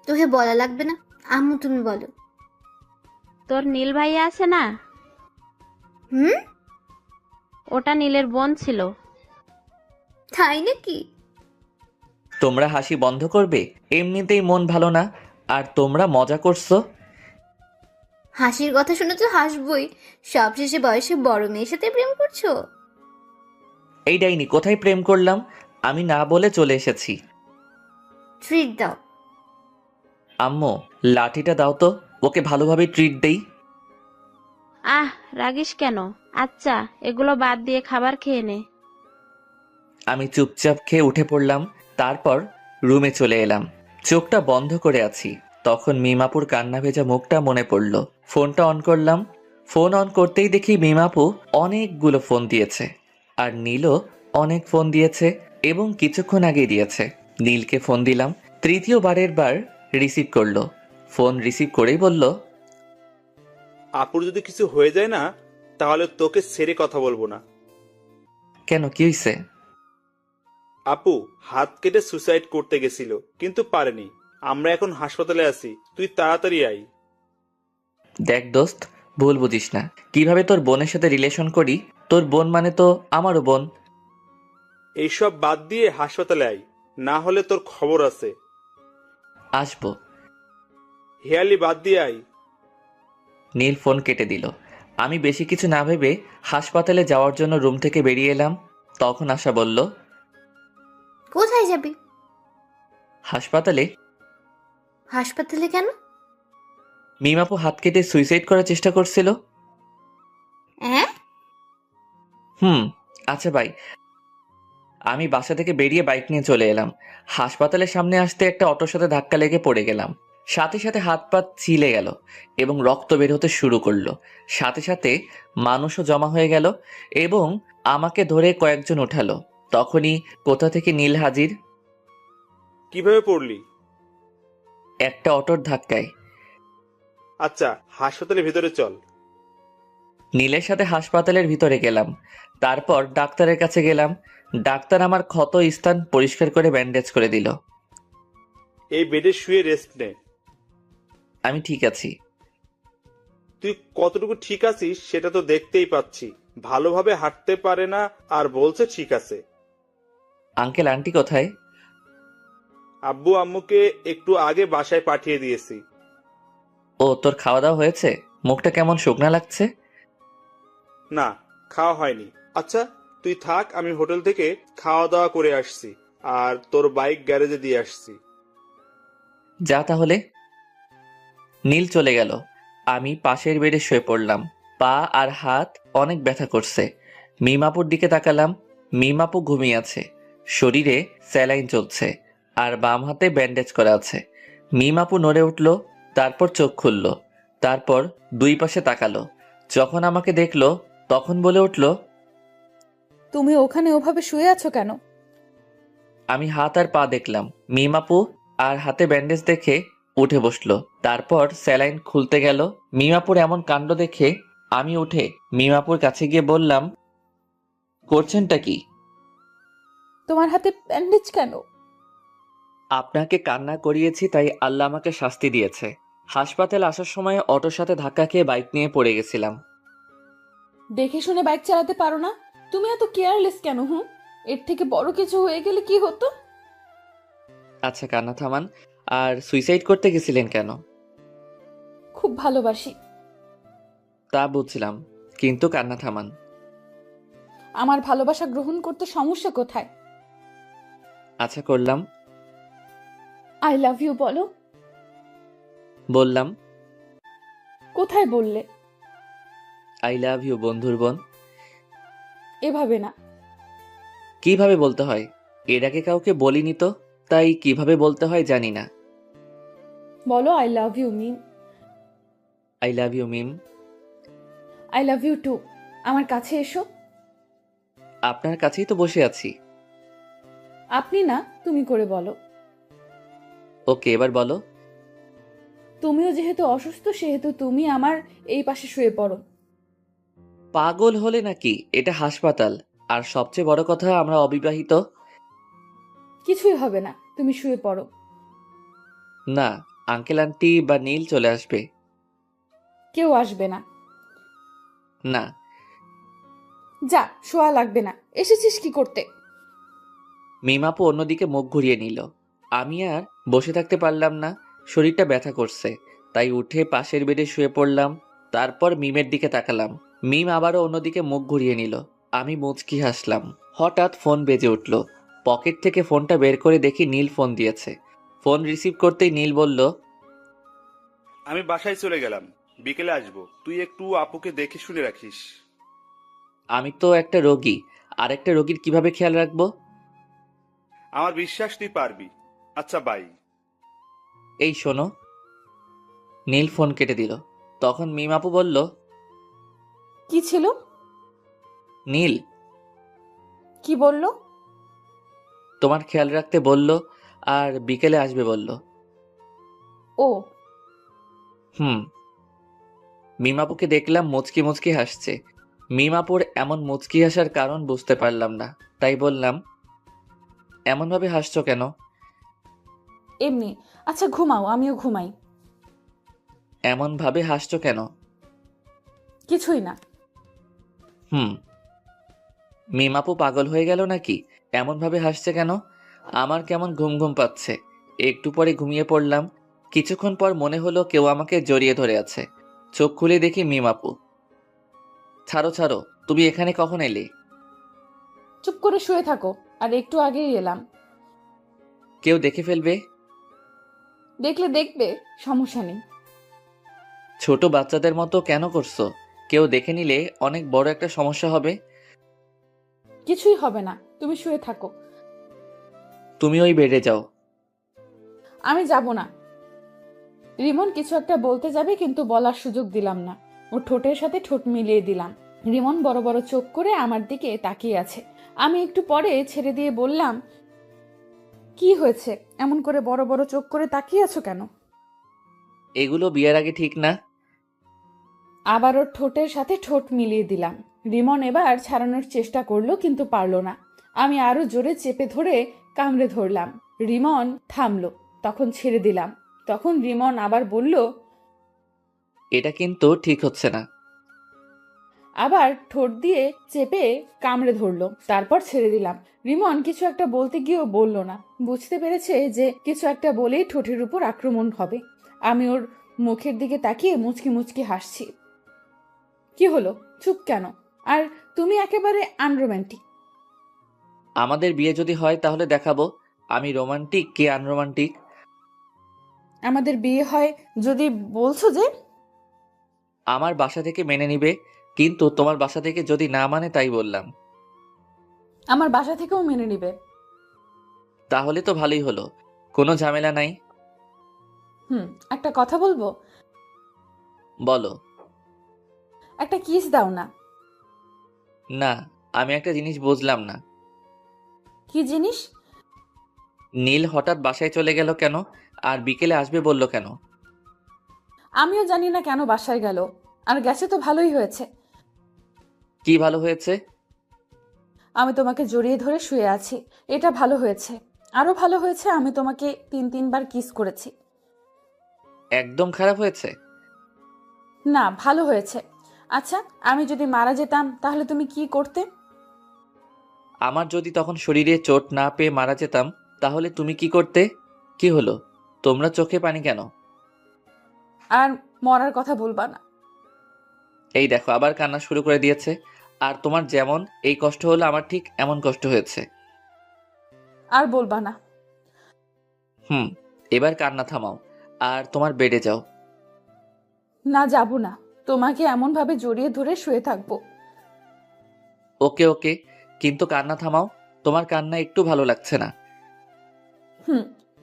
Speaker 4: তোকে বলা লাগবে না, আম্মু তুমি বলো।
Speaker 5: তোর নীল ভাইয়া আছে না?
Speaker 4: হুম?
Speaker 5: ওটা নীলের বোন ছিল।
Speaker 4: তাই নাকি?
Speaker 1: তোমরা হাসি বন্ধ করবে? এমনিতেই মন ভালো না, আর তোমরা মজা করছো।
Speaker 4: হাসির কথা শুনে তো হাসবই। সবশেষে বয়সে বড় মেয়ের সাথে প্রেম করছো?
Speaker 1: এই ডাইনি, কোথায় প্রেম করলাম? আমি না বলে চলে এসেছি।
Speaker 4: ট্রিট দাও।
Speaker 1: আম্মু লাঠিটা দাও তো, ওকে ভালোভাবে ট্রিট দেই।
Speaker 5: আহ, রাগিস কেন? আচ্ছা, এগুলো বাদ দিয়ে খাবার খেয়ে নে।
Speaker 1: আমি চুপচাপ খেয়ে উঠে পড়লাম। তারপর রুমে চলে এলাম। চোখটা বন্ধ করে আছি। তখন মিমাপুর কান্না ভেজা মুখটা মনে পড়ল। ফোনটা অন করলাম। ফোন অন করতেই দেখি মিমাপু অনেকগুলো ফোন দিয়েছে, আর নীলও অনেক ফোন দিয়েছে, এবং কিছুক্ষণ আগে দিয়েছে। নীলকে ফোন দিলাম। তৃতীয়বারের বার রিসিভ করলো। ফোন রিসিভ করেই বলল,
Speaker 7: আপুর যদি কিছু হয়ে যায় না, তাহলে তোকে ছেড়ে কথা বলবো না।
Speaker 1: কেন, কি হয়েছে?
Speaker 7: আপু হাত কেটে সুসাইড করতে গেছিল, কিন্তু পারেনি। আমরা এখন হাসপাতালে আছি, তুই তাড়াতাড়ি আই।
Speaker 1: দেখ দোস্ত, ভুল বুঝিস না। কিভাবে তোর বোনের সাথে রিলেশন করি? তোর বোন মানে তো আমারও বোন।
Speaker 7: এইসব বাদ দিয়ে হাসপাতালে আই, না হলে তোর খবর আছে।
Speaker 1: আসবো।
Speaker 7: হেয়ালি বাদ দিয়ে আই।
Speaker 1: নীল ফোন কেটে দিল। আমি বেশি কিছু না ভেবে হাসপাতালে যাওয়ার জন্য রুম থেকে বেরিয়ে এলাম। তখন আশা বলল,
Speaker 4: কোথায় যাবি?
Speaker 1: হাসপাতালে।
Speaker 4: হাসপাতালে কেন?
Speaker 1: মিমাপু হাত কেটে সুইসাইড করার চেষ্টা করছিল।
Speaker 4: হ্যাঁ?
Speaker 1: আচ্ছা ভাই। আমি বাসা থেকে বেরিয়ে বাইক নিয়ে চলে এলাম। হাসপাতালের সামনে আসতে একটা অটোর সাথে ধাক্কা লেগে পড়ে গেলাম। সাথে সাথে হাত পা ছিলে গেল এবং রক্ত বের হতে শুরু করলো। সাথে সাথে মানুষও জমা হয়ে গেল এবং আমাকে ধরে কয়েকজন উঠালো। তখনই কোথা থেকে নীল হাজির।
Speaker 7: কিভাবে পড়লি?
Speaker 1: একটা অটোর ধাক্কায়।
Speaker 7: আচ্ছা, হাসপাতালের ভিতরে চল।
Speaker 1: নীলের সাথে হাসপাতালের ভিতরে গেলাম। তারপর ডাক্তারের কাছে গেলাম। ডাক্তার আমার ক্ষত স্থান পরিষ্কার করে ব্যান্ডেজ করে দিল।
Speaker 7: এই বেডে শুয়ে রেস্ট নে।
Speaker 1: আমি ঠিক আছি।
Speaker 7: তুই কতটুকু ঠিক আছিস সেটা তো দেখতেই পাচ্ছি। ভালোভাবে হাঁটতে পারে না আর বলছে ঠিক আছে।
Speaker 1: আঙ্কেল আন্টি কোথায়?
Speaker 7: আব্বু আম্মুকে একটু আগে বাসায় পাঠিয়ে দিয়েছি।
Speaker 1: ও, তোর খাওয়া দাওয়া হয়েছে? মুখটা কেমন শুকনা লাগছে।
Speaker 7: না, খাওয়া হয়নি। আচ্ছা, তুই থাক, আমি হোটেল থেকে খাওয়া দাওয়া করে আসছি আর তোর বাইক গ্যারেজে দিয়ে আসছি।
Speaker 1: যা তাহলে। নীল চলে গেল। আমি পাশের বেডে শুয়ে পড়লাম। পা আর হাত অনেক ব্যথা করছে। মিমাপুর দিকে তাকালাম। মিমাপু ঘুমিয়ে আছে। শরীরে স্যালাইন চলছে আর বাম হাতে ব্যান্ডেজ করা আছে। মিমাপু নড়ে উঠল, তারপর চোখ খুলল, তারপর দুই পাশে তাকালো। যখন আমাকে দেখলো তখন বলে উঠল,
Speaker 2: তুমি ওখানে ওভাবে শুয়ে আছো কেন?
Speaker 1: আমি হাত আর পা দেখলাম। মিমাপু আর হাতে ব্যান্ডেজ দেখে উঠে বসলো। তারপর স্যালাইন খুলতে গেল। মিমাপুর এমন কাণ্ড দেখে আমি উঠে মিমাপুর কাছে গিয়ে বললাম, করছেনটা কি?
Speaker 2: তোমার হাতে ব্যান্ডেজ কেন?
Speaker 1: আপনাকে কান্না করিয়েছি তাই আল্লাহ আমাকে শাস্তি দিয়েছে। হাসপাতালে আসার সময় অটোর সাথে ধাক্কা খেয়ে বাইক নিয়ে পড়ে গেছিলাম।
Speaker 2: দেখে শুনে বাইক চালাতে পারো না? তুমি এত কেয়ারলেস কেন? এর থেকে বড় কিছু হয়ে গেলে কি হতো?
Speaker 1: আচ্ছা কান্না থামান। আর সুইসাইড করতে গেছিলেন কেন?
Speaker 2: খুব ভালোবাসি।
Speaker 1: তা বুঝলাম, কিন্তু কান্না থামান।
Speaker 2: আমার ভালোবাসা গ্রহণ করতে সমস্যা কোথায়?
Speaker 1: আচ্ছা করলাম।
Speaker 2: আই লাভ ইউ বলো।
Speaker 1: বললাম।
Speaker 2: কোথায় বললে?
Speaker 1: আই লাভ ইউ বন্ধুর বোন।
Speaker 2: এভাবে না।
Speaker 1: কিভাবে বলতে হয়? এর আগে কাউকে বলিনি তো, তাই কিভাবে বলতে হয় জানি না।
Speaker 2: বলো I love you Mim.
Speaker 1: I love you Mim.
Speaker 2: I love you too. আমার কাছে এসো।
Speaker 1: আপনার কাছেই তো বসে আছি।
Speaker 2: আপনি না, তুমি করে বলো।
Speaker 1: ওকে, এবার বলো।
Speaker 2: তুমিও যেহেতু অসুস্থ সেহেতু তুমি আমার এই পাশে শুয়ে পড়ো।
Speaker 1: পাগল হলে নাকি? এটা হাসপাতাল। আর সবচেয়ে বড় কথা, আমরা অবিবাহিত।
Speaker 2: কিছুই হবে না, তুমি শুয়ে পড়ো।
Speaker 1: না, আঙ্কেল আন্টি বা নীল চলে আসবে।
Speaker 2: কেউ আসবে না।
Speaker 1: না।
Speaker 2: যা, শোয়া লাগবে না। এসেছিস কি করতে?
Speaker 1: মিমাপু অন্যদিকে মুখ ঘুরিয়ে নিল। আমি আর বসে থাকতে পারলাম না। শরীরটা ব্যথা করছে, তাই উঠে পাশের বেডে শুয়ে পড়লাম। তারপর মিমের দিকে তাকালাম। মিম আবারও অন্যদিকে মুখ ঘুরিয়ে নিল। আমি মুচকি হাসলাম। হঠাৎ ফোন বেজে উঠল। পকেট থেকে ফোনটা বের করে দেখি নীল ফোন দিয়েছে। ফোন রিসিভ করতেই নীল বলল,
Speaker 7: আমি বাসায় চলে গেলাম, বিকেলে আসবো। তুই একটু আপুকে দেখে শুনে রাখিস।
Speaker 1: আমি তো একটা রোগী, আর একটা রোগীর কিভাবে খেয়াল রাখবো?
Speaker 7: আমার বিশ্বাস তুই পারবি। আচ্ছা, বাই।
Speaker 1: এই শোনো। নীল ফোন কেটে দিল। তখন মিম আপু বলল,
Speaker 2: কি ছিল?
Speaker 1: নীল
Speaker 2: কি বললো?
Speaker 1: তোমার খেয়াল রাখতে বলল আর বিকেলে আসবে বলল।
Speaker 2: ও।
Speaker 1: মিমাপুকে দেখলাম মুচকি মুচকি হাসছে। মিমাপুর এমন মুচকি হাসার কারণ বুঝতে পারলাম না, তাই বললাম, এমনভাবে হাসছো কেন?
Speaker 2: এমনি। আচ্ছা ঘুমাও, আমিও ঘুমাই।
Speaker 1: এমনভাবে হাসছো কেন?
Speaker 2: কিছুই না।
Speaker 1: মিমাপু পাগল হয়ে গেল নাকি? এমনভাবে হাসছে কেন? আমার কেমন ঘুম ঘুম পাচ্ছে। একটু পরে ঘুমিয়ে পড়লাম। কিছুক্ষণ পর মনে হলো কেউ আমাকে জড়িয়ে ধরে আছে। চোখ খুলে দেখি মিমাপু। ছাড়ো ছাড়ো, তুমি এখানে কখন এলে?
Speaker 2: চুপ করে শুয়ে থাকো। আর একটু আগেই এলাম।
Speaker 1: কেউ দেখে ফেলবে।
Speaker 2: দেখলে দেখবে, সমস্যা নেই।
Speaker 1: ছোট বাচ্চাদের মতো কেন করছো? কেউ দেখে নিলে অনেক বড় একটা সমস্যা হবে।
Speaker 2: কিছুই হবে না, তুমি শুয়ে থাকো।
Speaker 1: তুমি ওই বেডে যাও।
Speaker 2: আমি যাব না। রিমন কিছু একটা বলতে যাবে কিন্তু বলার সুযোগ দিলাম না। ওর ঠোঁটের সাথে ঠোঁট মিলিয়ে দিলাম। রিমন বড় বড় চোখ করে আমার দিকে তাকিয়ে আছে। আমি একটু পরে ছেড়ে দিয়ে বললাম, কি হয়েছে? এমন করে বড় বড় চোখ করে তাকিয়ে আছো কেন?
Speaker 1: এগুলো বিয়ের আগে ঠিক না।
Speaker 2: আবার ওর ঠোঁটের সাথে ঠোঁট মিলিয়ে দিলাম। রিমন এবার ছাড়ানোর চেষ্টা করলো, কিন্তু পারলো না। আমি আরো জোরে চেপে ধরে কামড়ে ধরলাম। রিমন থামলো, তখন ছেড়ে দিলাম। তখন রিমন আবার বলল,
Speaker 1: এটা কিন্তু ঠিক হচ্ছে না।
Speaker 2: আবার ঠোঁট দিয়ে চেপে কামড়ে ধরলো, তারপর ছেড়ে দিলাম। রিমন কিছু একটা বলতে গিয়েও বলল না। বুঝতে পেরেছে যে কিছু একটা বলেই ঠোঁটের উপর আক্রমণ হবে। আমি ওর মুখের দিকে তাকিয়ে মুচকি মুচকি হাসছি। কি হলো, চুপ কেন? আর তুমি একেবারে আনরোম্যান্টিক।
Speaker 1: আমাদের বিয়ে যদি হয় তাহলে দেখাবো আমি রোমান্টিক কি আনরোমান্টিক।
Speaker 2: আমাদের বিয়ে হয় যদি বলছো যে।
Speaker 1: আমার বাসা থেকে মেনে নিবে, কিন্তু তোমার বাসা থেকে যদি না মানে তাই বললাম।
Speaker 2: আমার বাসা থেকেও মেনে নিবে।
Speaker 1: তাহলে তো ভালোই হলো, কোনো ঝামেলা নাই।
Speaker 2: একটা কথা বলবো?
Speaker 1: বলো।
Speaker 2: একটা কিস দাও না।
Speaker 1: না, আমি একটা জিনিস বুঝলাম না।
Speaker 2: কি জিনিস?
Speaker 1: নীল হঠাৎ বাসায় চলে গেল কেন, আর বিকেলে আসবে বলল কেন?
Speaker 2: আমিও জানি না কেন বাসায় গেল, আর গেছে তো ভালোই হয়েছে।
Speaker 1: কি ভালো হয়েছে?
Speaker 2: আমি তোমাকে জড়িয়ে ধরে শুয়ে আছি, এটা ভালো হয়েছে। আরো ভালো হয়েছে আমি তোমাকে 3-3বার কিস করেছি।
Speaker 1: একদম খারাপ হয়েছে?
Speaker 2: না, ভালো হয়েছে। আচ্ছা, আমি যদি মারা যেতাম তাহলে তুমি কি করতে?
Speaker 1: আমার যদি তখন শরীরে চোট না পেয়ে মারা যেতাম তাহলে তুমি কি করতে? কি হলো, তোমরা চোখে পানি কেন?
Speaker 2: আর মরার কথা বলবা না।
Speaker 1: এই দেখো আবার কান্না শুরু করে দিয়েছে। আর তোমার যেমন এই কষ্ট হলো আমার ঠিক এমন কষ্ট হয়েছে।
Speaker 2: আর বলবা না।
Speaker 1: এবার কান্না থামাও আর তোমার বেডে যাও।
Speaker 2: না, যাব না। তোমাকে এমন ভাবে জড়িয়ে ধরে শুয়ে থাকবো।
Speaker 1: ওকে ওকে, কিন্তু কান্না থামাও। তোমার কান্না একটু ভালো লাগছে না।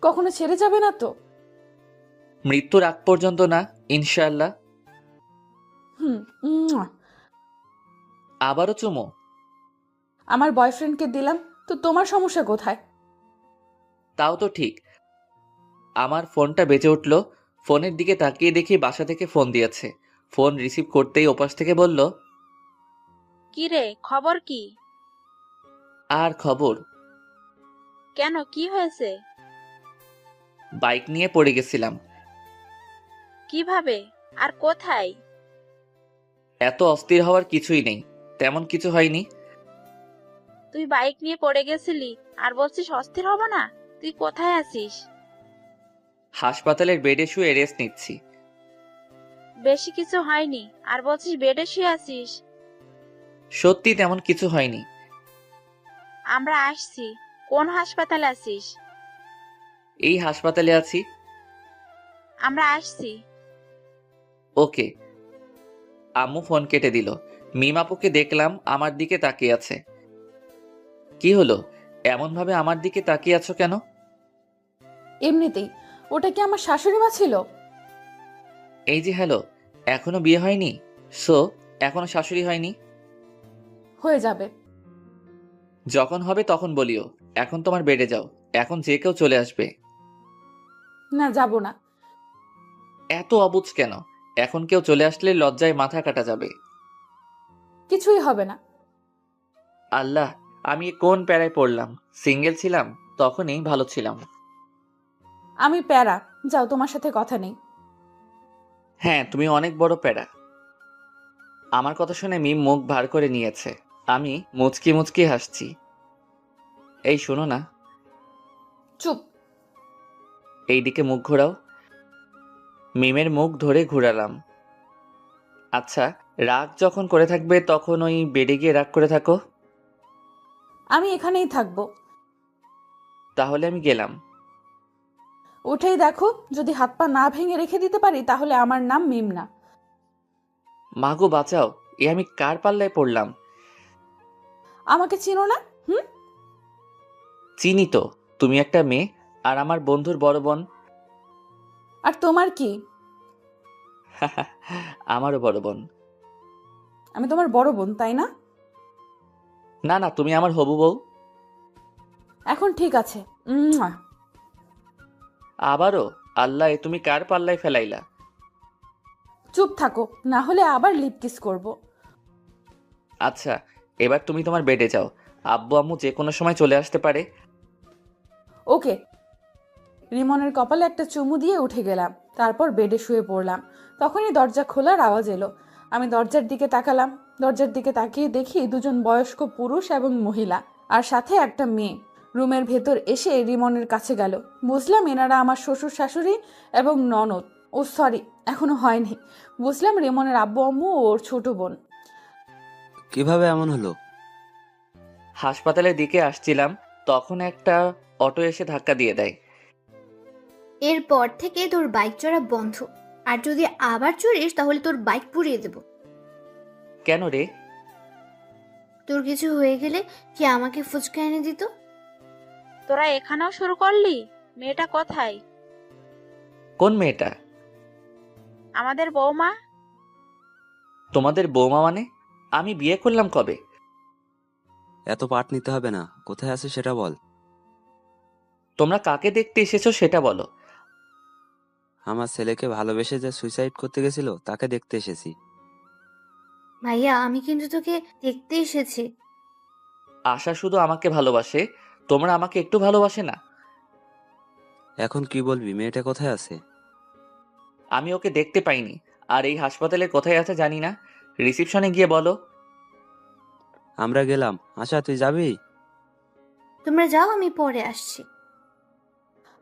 Speaker 2: কখনো ছেড়ে যাবে না তো?
Speaker 1: মৃত্যুর আগ পর্যন্ত না, ইনশাআল্লাহ।
Speaker 2: উম্মুয়া।
Speaker 1: আবারও চুমো?
Speaker 2: আমার বয়ফ্রেন্ডকে দিলাম তো তোমার সমস্যা কোথায়?
Speaker 1: তাও তো ঠিক। আমার ফোনটা বেজে উঠল। ফোনের দিকে তাকিয়ে দেখি বাসা থেকে ফোন দিয়েছে। ফোন রিসিভ করতেই ওপাশ থেকে বলল,
Speaker 5: কি রে, খবর কি?
Speaker 1: আর খবর?
Speaker 5: কেন, কি হয়েছে?
Speaker 1: বাইক নিয়ে পড়ে গেছিলাম।
Speaker 5: কিভাবে আর কোথায়?
Speaker 1: এত অস্থির হওয়ার কিছুই নেই, তেমন কিছু হয়নি।
Speaker 5: তুই বাইক নিয়ে পড়ে গেছিলি আর বলছিস অস্থির হব না? তুই কোথায় আছিস?
Speaker 1: হাসপাতালের বেডে শুয়ে রেস্ট নিচ্ছি।
Speaker 5: বেশি কিছু হয়নি আর বলছিস বেডে শুয়ে আছিস?
Speaker 1: সত্যি তেমন কিছু হয়নি।
Speaker 5: আমরা আসছি। কোন হাসপাতালে আছিস?
Speaker 1: এই হাসপাতালে আছি।
Speaker 5: আমরা আসছি।
Speaker 1: ওকে। আম্মু ফোন কেটে দিল। মিম আপুকে দেখলাম আমার দিকে তাকিয়ে আছে। কি হলো, এমন ভাবে আমার দিকে তাকিয়ে আছো কেন?
Speaker 2: এমনিতেই। ওটা কি আমার শাশুড়ি মা ছিল?
Speaker 1: এই যে হ্যালো, এখনো বিয়ে হয়নি? সো এখনো শাশুড়ি হয়নি?
Speaker 2: হয়ে যাবে।
Speaker 1: যখন হবে তখন বলিও। এখন তোমার বেডে যাও, এখন যে কেউ চলে আসবে।
Speaker 2: না, যাব না।
Speaker 1: এত অবুঝ কেন? এখন কেউ চলে আসলে লজ্জায় মাথা কাটা যাবে।
Speaker 2: কিছুই হবে না।
Speaker 1: আল্লাহ, আমি কোন প্যারায় পড়লাম। সিঙ্গেল ছিলাম তখনই ভালো ছিলাম।
Speaker 2: আমি প্যারা। যাও, তোমার সাথে কথা নেই।
Speaker 1: হ্যাঁ, তুমি অনেক বড় প্যারা। আমার কথা শুনে মিম মুখ ভার করে নিয়েছে। আমি মুচকি মুচকি হাসছি। এই শোনো না।
Speaker 2: চুপ।
Speaker 1: এইদিকে মুখ ঘোরাও। মিমের মুখ ধরে ঘুরালাম। আচ্ছা, রাগ যখন করে থাকবে তখন ওই বেডে গিয়ে রাগ করে থাকো।
Speaker 2: আমি এখানেই থাকবো।
Speaker 1: তাহলে আমি গেলাম।
Speaker 2: উঠেই দেখো, যদি হাত পা না ভেঙে রেখে দিতে পারি তাহলে আমার নাম মিম না।
Speaker 1: মাগো বাঁচাও, এ আমি কার পাল্লায় পড়লাম?
Speaker 2: আমাকে চিনো না?
Speaker 1: চিনি তো, তুমি একটা মেয়ে আর আমার বন্ধুর বড় বোন।
Speaker 2: আর তোমার কি?
Speaker 1: আমারও বড় বোন।
Speaker 2: আমি তোমার বড় বোন, তাই না?
Speaker 1: না না, তুমি আমার হবু বউ।
Speaker 2: এখন ঠিক আছে।
Speaker 1: আবারও? আল্লাহ, এ তুমি কার পাল্লায় ফেলাইলা?
Speaker 2: চুপ থাকো, না হলে আবার লিপ কিস করব।
Speaker 1: আচ্ছা, এবার তুমি তোমার বেডে যাও। আব্বু আম্মু যে কোনো সময় চলে আসতে পারে।
Speaker 2: ওকে। রিমনের কপালে একটা চুমু দিয়ে উঠে গেলাম, তারপর বেডে শুয়ে পড়লাম। তখনই দরজা খোলার আওয়াজ এলো। আমি দরজার দিকে তাকালাম। দরজার দিকে তাকিয়ে দেখি দুজন বয়স্ক পুরুষ এবং মহিলা, আর সাথে একটা মেয়ে রুমের ভেতর এসে রিমনের কাছে গেল। বুঝলাম এনারা আমার শ্বশুর শাশুড়ি এবং ননদ। ও সরি, এখনো হয়নি। বুঝলাম রিমনের আব্বু আম্মু ও ওর ছোট বোন।
Speaker 6: কিভাবে এমন হলো?
Speaker 1: হাসপাতালের দিকে আসছিলাম, তখন একটা অটো এসে ধাক্কা দিয়ে দেয়।
Speaker 4: এরপর থেকে তোর বাইক চড়া বন্ধ, আর যদি আবার চড়িস তাহলে তোর বাইক পুড়িয়ে দেব।
Speaker 1: কেন রে?
Speaker 4: তোর কিছু হয়ে গেলে কি আমাকে ফুচকা এনে দিত?
Speaker 5: তোরা এখানেও শুরু করলি? মেয়েটা কোথায়?
Speaker 1: কোন মেয়েটা?
Speaker 5: আমাদের বৌমা।
Speaker 1: তোমাদের বৌমা মানে? আমি বিয়ে করলাম কবে?
Speaker 6: এত পাট নিতে হবে না, কোথায় আছে সেটা বল।
Speaker 1: তোমরা কাকে দেখতে এসেছো সেটা বলো।
Speaker 6: আমার ছেলেকে ভালোবেসে যে সুইসাইড করতে গেছিল তাকে দেখতে এসেছি।
Speaker 4: ভাইয়া, আমি কিন্তু তোকে দেখতে এসেছি।
Speaker 1: আশা শুধু আমাকে ভালোবাসে, তোমরা আমাকে একটু ভালোবাসে না?
Speaker 6: এখন কি বলবি, মেয়েটা কোথায় আছে?
Speaker 1: আমি ওকে দেখতে পাইনি, আর এই হাসপাতালে কোথায় আছে জানি না। রিসিপশনে গিয়ে বলো।
Speaker 6: আমরা গেলাম। আশা, তুই যাবি?
Speaker 4: তোমরা যাও, আমি পরে আসছি।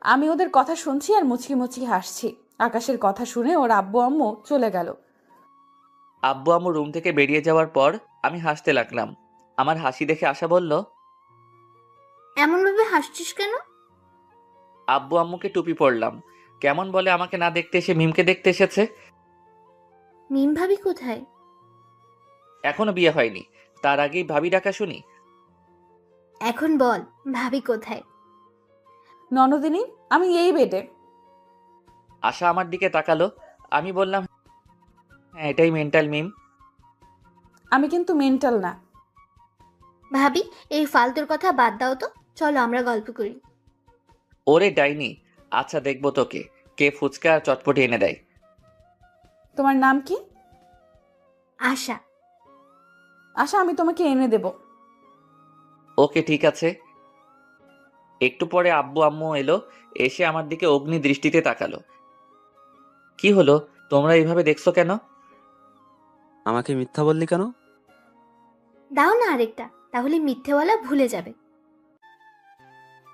Speaker 2: আমি ওদের কথা শুনছি আর মুচকি মুচকি হাসছি। আকাশের কথা শুনে ওর আব্বু আম্মু চলে গেল।
Speaker 1: আব্বু আম্মু রুম থেকে বেরিয়ে যাওয়ার পর আমি হাসতে লাগলাম। আমার হাসি দেখে আশা বলল,
Speaker 4: এমন ভাবে হাসছিস কেন?
Speaker 1: আব্বু আম্মুকে টুপি পরলাম। কেমন বলে আমাকে না দেখতে এসে মিমকে দেখতে এসেছে।
Speaker 4: মিম ভাবি কোথায়?
Speaker 1: এখনো বিয়ে হয়নি, তার আগেই ভাবি ডাকা শুনি।
Speaker 4: এখন বল, ভাবি কোথায়?
Speaker 2: ননদিনী, আমি এই বেডে।
Speaker 1: আশা আমার দিকে তাকালো। আমি বললাম, হ্যাঁ এটাই মেন্টাল মিম।
Speaker 2: আমি কিন্তু মেন্টাল না।
Speaker 4: ভাবি, এই ফালতুর কথা বাদ দাও তো, চলো আমরা গল্প করি।
Speaker 1: ওরে ডাইনি, আচ্ছা দেখবো তোকে কে ফুচকা আর চটপটি এনে দেয়।
Speaker 2: তোমার নাম কি?
Speaker 4: আশা।
Speaker 2: আশা, আমি তোমাকে এনে দেব।
Speaker 1: ওকে ঠিক আছে। একটু পরে আব্বু আম্মু এলো, এসে আমার দিকে অগ্নি দৃষ্টিতে তাকালো। কি হলো, তোমরা এইভাবে দেখছো কেন?
Speaker 6: আমাকে মিথ্যা বললি কেন?
Speaker 4: দাও না আরেকটা, তাহলে মিথ্যেওয়ালা ভুলে যাবে।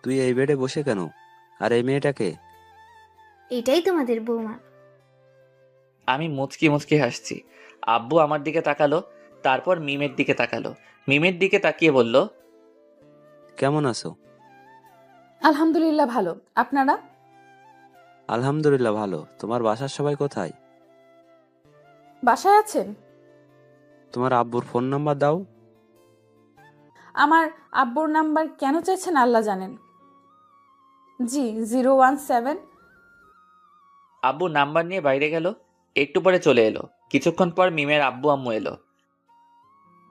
Speaker 6: তুই এই বেডে বসে কেন? আর এই মেয়েটাকে?
Speaker 4: এটাই তোমাদের বৌমা।
Speaker 1: আমি মুচকি মুচকি হাসছি। আব্বু আমার দিকে তাকালো, তারপর মিমের দিকে তাকালো। মিমের দিকে তাকিয়ে বলল,
Speaker 6: কেমন আছো?
Speaker 2: আলহামদুলিল্লাহ ভালো। আপনারা?
Speaker 6: আলহামদুলিল্লাহ ভালো। তোমার বাসার সবাই কোথায়?
Speaker 2: বাসায় আছেন?
Speaker 6: তোমার আব্বুর ফোন নাম্বার দাও।
Speaker 2: আমার আব্বুর নাম্বার কেন চাইছেন আল্লাহ জানেন। জি, 017।
Speaker 1: আব্বু নাম্বার নিয়ে বাইরে গেল। একটু পরে চলে এলো। কিছুক্ষণ পর মিমের আব্বু আম্মু এলো।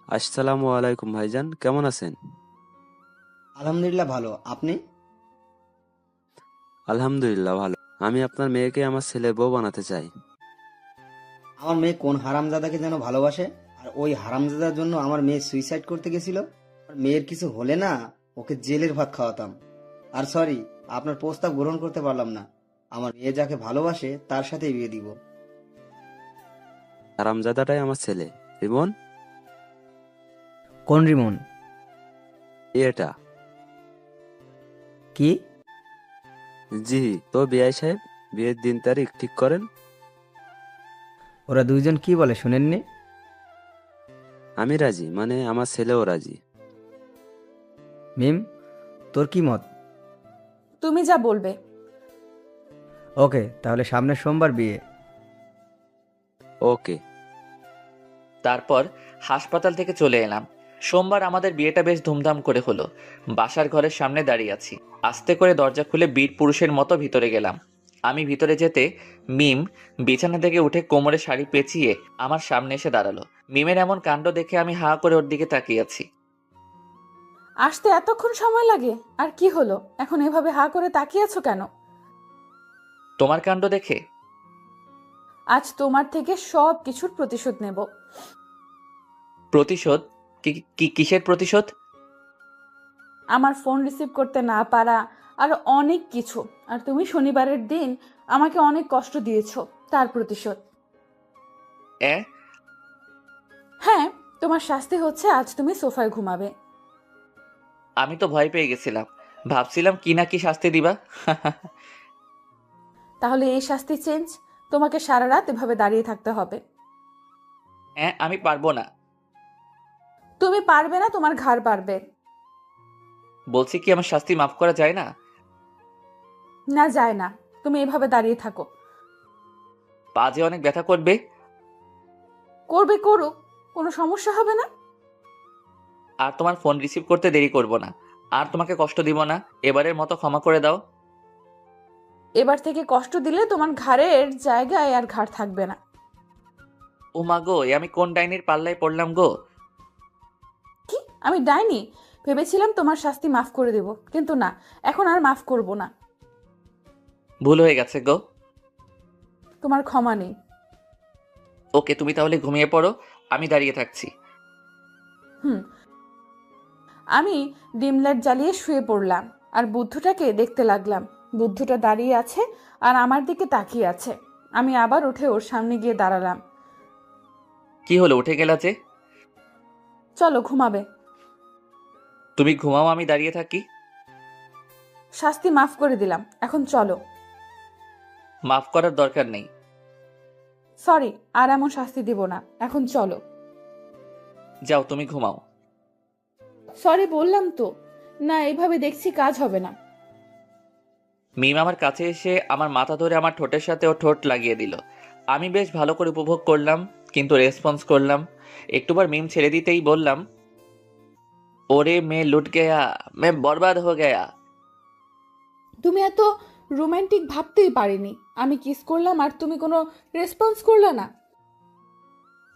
Speaker 6: আসসালামু আলাইকুম ভাইজান, কেমন আছেন?
Speaker 3: আলহামদুলিল্লাহ ভালো। আপনি?
Speaker 6: আলহামদুলিল্লাহ ভালো। আমি আপনার মেয়েকে আমার ছেলের বউ বানাতে চাই।
Speaker 3: আমার মেয়ে কোন হারামজাদাকে যেন ভালোবাসে, আর ওই হারামজাদার জন্য আমার মেয়ে সুইসাইড করতে গেছিল। আর মেয়ের কিছু হলে না, ওকে জেলের ভাত খাওয়াতাম। আর সরি, আপনার প্রস্তাব গ্রহণ করতে পারলাম না। আমার মেয়ে যাকে ভালোবাসে তার সাথেই বিয়ে দিব।
Speaker 6: হারামজাদাটাই আমার ছেলে। রিমন?
Speaker 3: কোন রিমন?
Speaker 6: এটা?
Speaker 3: কি?
Speaker 6: জি, তো বিআই সাহেব, বিয়ের দিন তারিখ ঠিক করেন।
Speaker 3: ওরা দুইজন কি বলে শুনেননি?
Speaker 6: আমি রাজি, মানে আমার ছেলেও রাজি।
Speaker 3: মিম, তোর কি মত?
Speaker 2: তুমি যা বলবে।
Speaker 3: ওকে, তাহলে সামনের সোমবার বিয়ে।
Speaker 6: ওকে।
Speaker 1: তারপর হাসপাতাল থেকে চলে এলাম। সোমবার আমাদের বিয়েটা বেশ ধুমধাম করে হলো। বাসার ঘরের সামনে দাঁড়িয়ে আছি। আস্তে করে দরজা খুলে বীর পুরুষের মতো ভিতরে গেলাম। আমি ভিতরে যেতে মিম বিছানা থেকে উঠে কোমরে শাড়ি পেঁচিয়ে আমার সামনে এসে দাঁড়ালো। মিমের এমন কাণ্ড দেখে আমি হাঁ করে ওর দিকে তাকিয়ে আছি।
Speaker 2: আসতে এতক্ষণ সময় লাগে? আর কি হলো, এখন এভাবে হা করে তাকিয়ে আছো কেন?
Speaker 1: তোমার কাণ্ড দেখে?
Speaker 2: আজ তোমার থেকে সব কিছুর প্রতিশোধ নেব।
Speaker 1: প্রতিশোধ? কিসের প্রতিশোধ?
Speaker 2: আমার ফোন রিসিভ করতে না পারা, আর অনেক কিছু। আর তুমি শনিবারের দিন আমাকে অনেক কষ্ট দিয়েছো, তার প্রতিশোধ।
Speaker 1: এ
Speaker 2: হ্যাঁ, তোমার শাস্তি হচ্ছে আজ তুমি সোফায় ঘুমাবে।
Speaker 1: আমি তো ভয় পেয়ে গেছিলাম, ভাবছিলাম কি না কি শাস্তি দিবা।
Speaker 2: তাহলে এই শাস্তি চেঞ্জ, তোমাকে সারা রাত এভাবে দাঁড়িয়ে থাকতে হবে।
Speaker 1: হ্যাঁ, আমি পারবো না।
Speaker 2: তুমি পারবে না, তোমার ঘাড় পারবে।
Speaker 1: বলছি কি আমার শাস্তি মাফ করা যায় না?
Speaker 2: না, যায় না। তুমি এভাবে দাঁড়িয়ে থাকো।
Speaker 1: পা যে অনেক ব্যথা করবে।
Speaker 2: করবে, করুক, কোনো সমস্যা হবে না।
Speaker 1: আর তোমার ফোন রিসিভ করতে দেরি করব না, আর তোমাকে কষ্ট দিব না। এবারের মতো ক্ষমা করে দাও।
Speaker 2: এবার থেকে কষ্ট দিলে তোমার ঘাড়ের জায়গায় আর ঘাড় থাকবে না।
Speaker 1: ও মা গো, এ আমি কোন ডাইনির পাল্লায় পড়লাম গো?
Speaker 2: কি, আমি ডাইনি? ভেবেছিলাম তোমার শাস্তি মাফ করে দেব, কিন্তু না, এখন আর মাফ করব না।
Speaker 1: ভুল হয়ে গেছে গো।
Speaker 2: তোমার ক্ষমা নেই।
Speaker 1: ওকে, তুমি তাহলে ঘুমিয়ে পড়ো, আমি দাঁড়িয়ে থাকছি।
Speaker 2: হুম। আমি ডিম লাইট জ্বালিয়ে শুয়ে পড়লাম আর বুদ্ধটাকে দেখতে লাগলাম। বুদ্ধটা দাঁড়িয়ে আছে আর আমার দিকে তাকিয়ে আছে। আমি আবার উঠে ওর সামনে গিয়ে দাঁড়ালাম।
Speaker 1: কি হলো, উঠে গেলা যে?
Speaker 2: চলো, ঘুমাবে।
Speaker 1: তুমি ঘুমাও, আমি দাঁড়িয়ে থাকি।
Speaker 2: শাস্তি মাফ করে দিলাম, এখন চলো।
Speaker 1: মাফ করার দরকার নেই।
Speaker 2: সরি, আর এমন শাস্তি দিব না, এখন চলো।
Speaker 1: যাও, তুমি ঘুমাও।
Speaker 2: সরি বললাম তো। না, এইভাবে দেখছি কাজ হবে না।
Speaker 1: মিম আমার কাছে এসে আমার মাথা ধরে আমার ঠোঁটের সাথে ও ঠোঁট লাগিয়ে দিল। আমি বেশ ভালো করে উপভোগ করলাম, কিন্তু রেসপন্স করলাম। একটুবার মিম ছেড়ে দিতেই বললাম, ওরে মে লুট গেয়া, মে বরবাদ হো গেয়া।
Speaker 2: তুমি এত রোমান্টিক ভাবতেই পারিনি। আমি কিস করলাম আর তুমি কোনো রেসপন্স করলে না।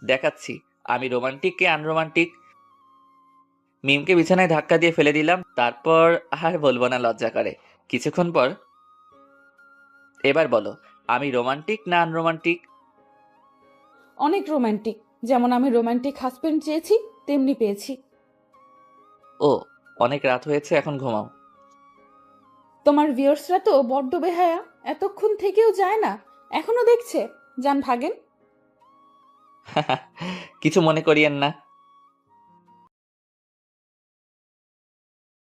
Speaker 1: দেখাচ্ছি আমি রোমান্টিক কে আনরোমান্টিক। মিমকে বিছানায় ধাক্কা দিয়ে ফেলে দিলাম, তারপর আর বলবো না, লজ্জা করে। কিছুক্ষণ পর, এবার বলো আমি রোমান্টিক না আনরোমান্টিক?
Speaker 2: অনেক রোমান্টিক। যেমন আমি রোমান্টিক হাজবেন্ড চেয়েছি, তেমনি পেয়েছি।
Speaker 1: ও, অনেক রাত হয়েছে, এখন ঘুমাও।
Speaker 2: তোমার ভিউয়ার্সরা তো বড্ড বেহায়া, এতক্ষণ থেকেও যায় না, এখনো দেখছে। যান, ভাগেন।
Speaker 1: কিছু মনে করিয়েন না,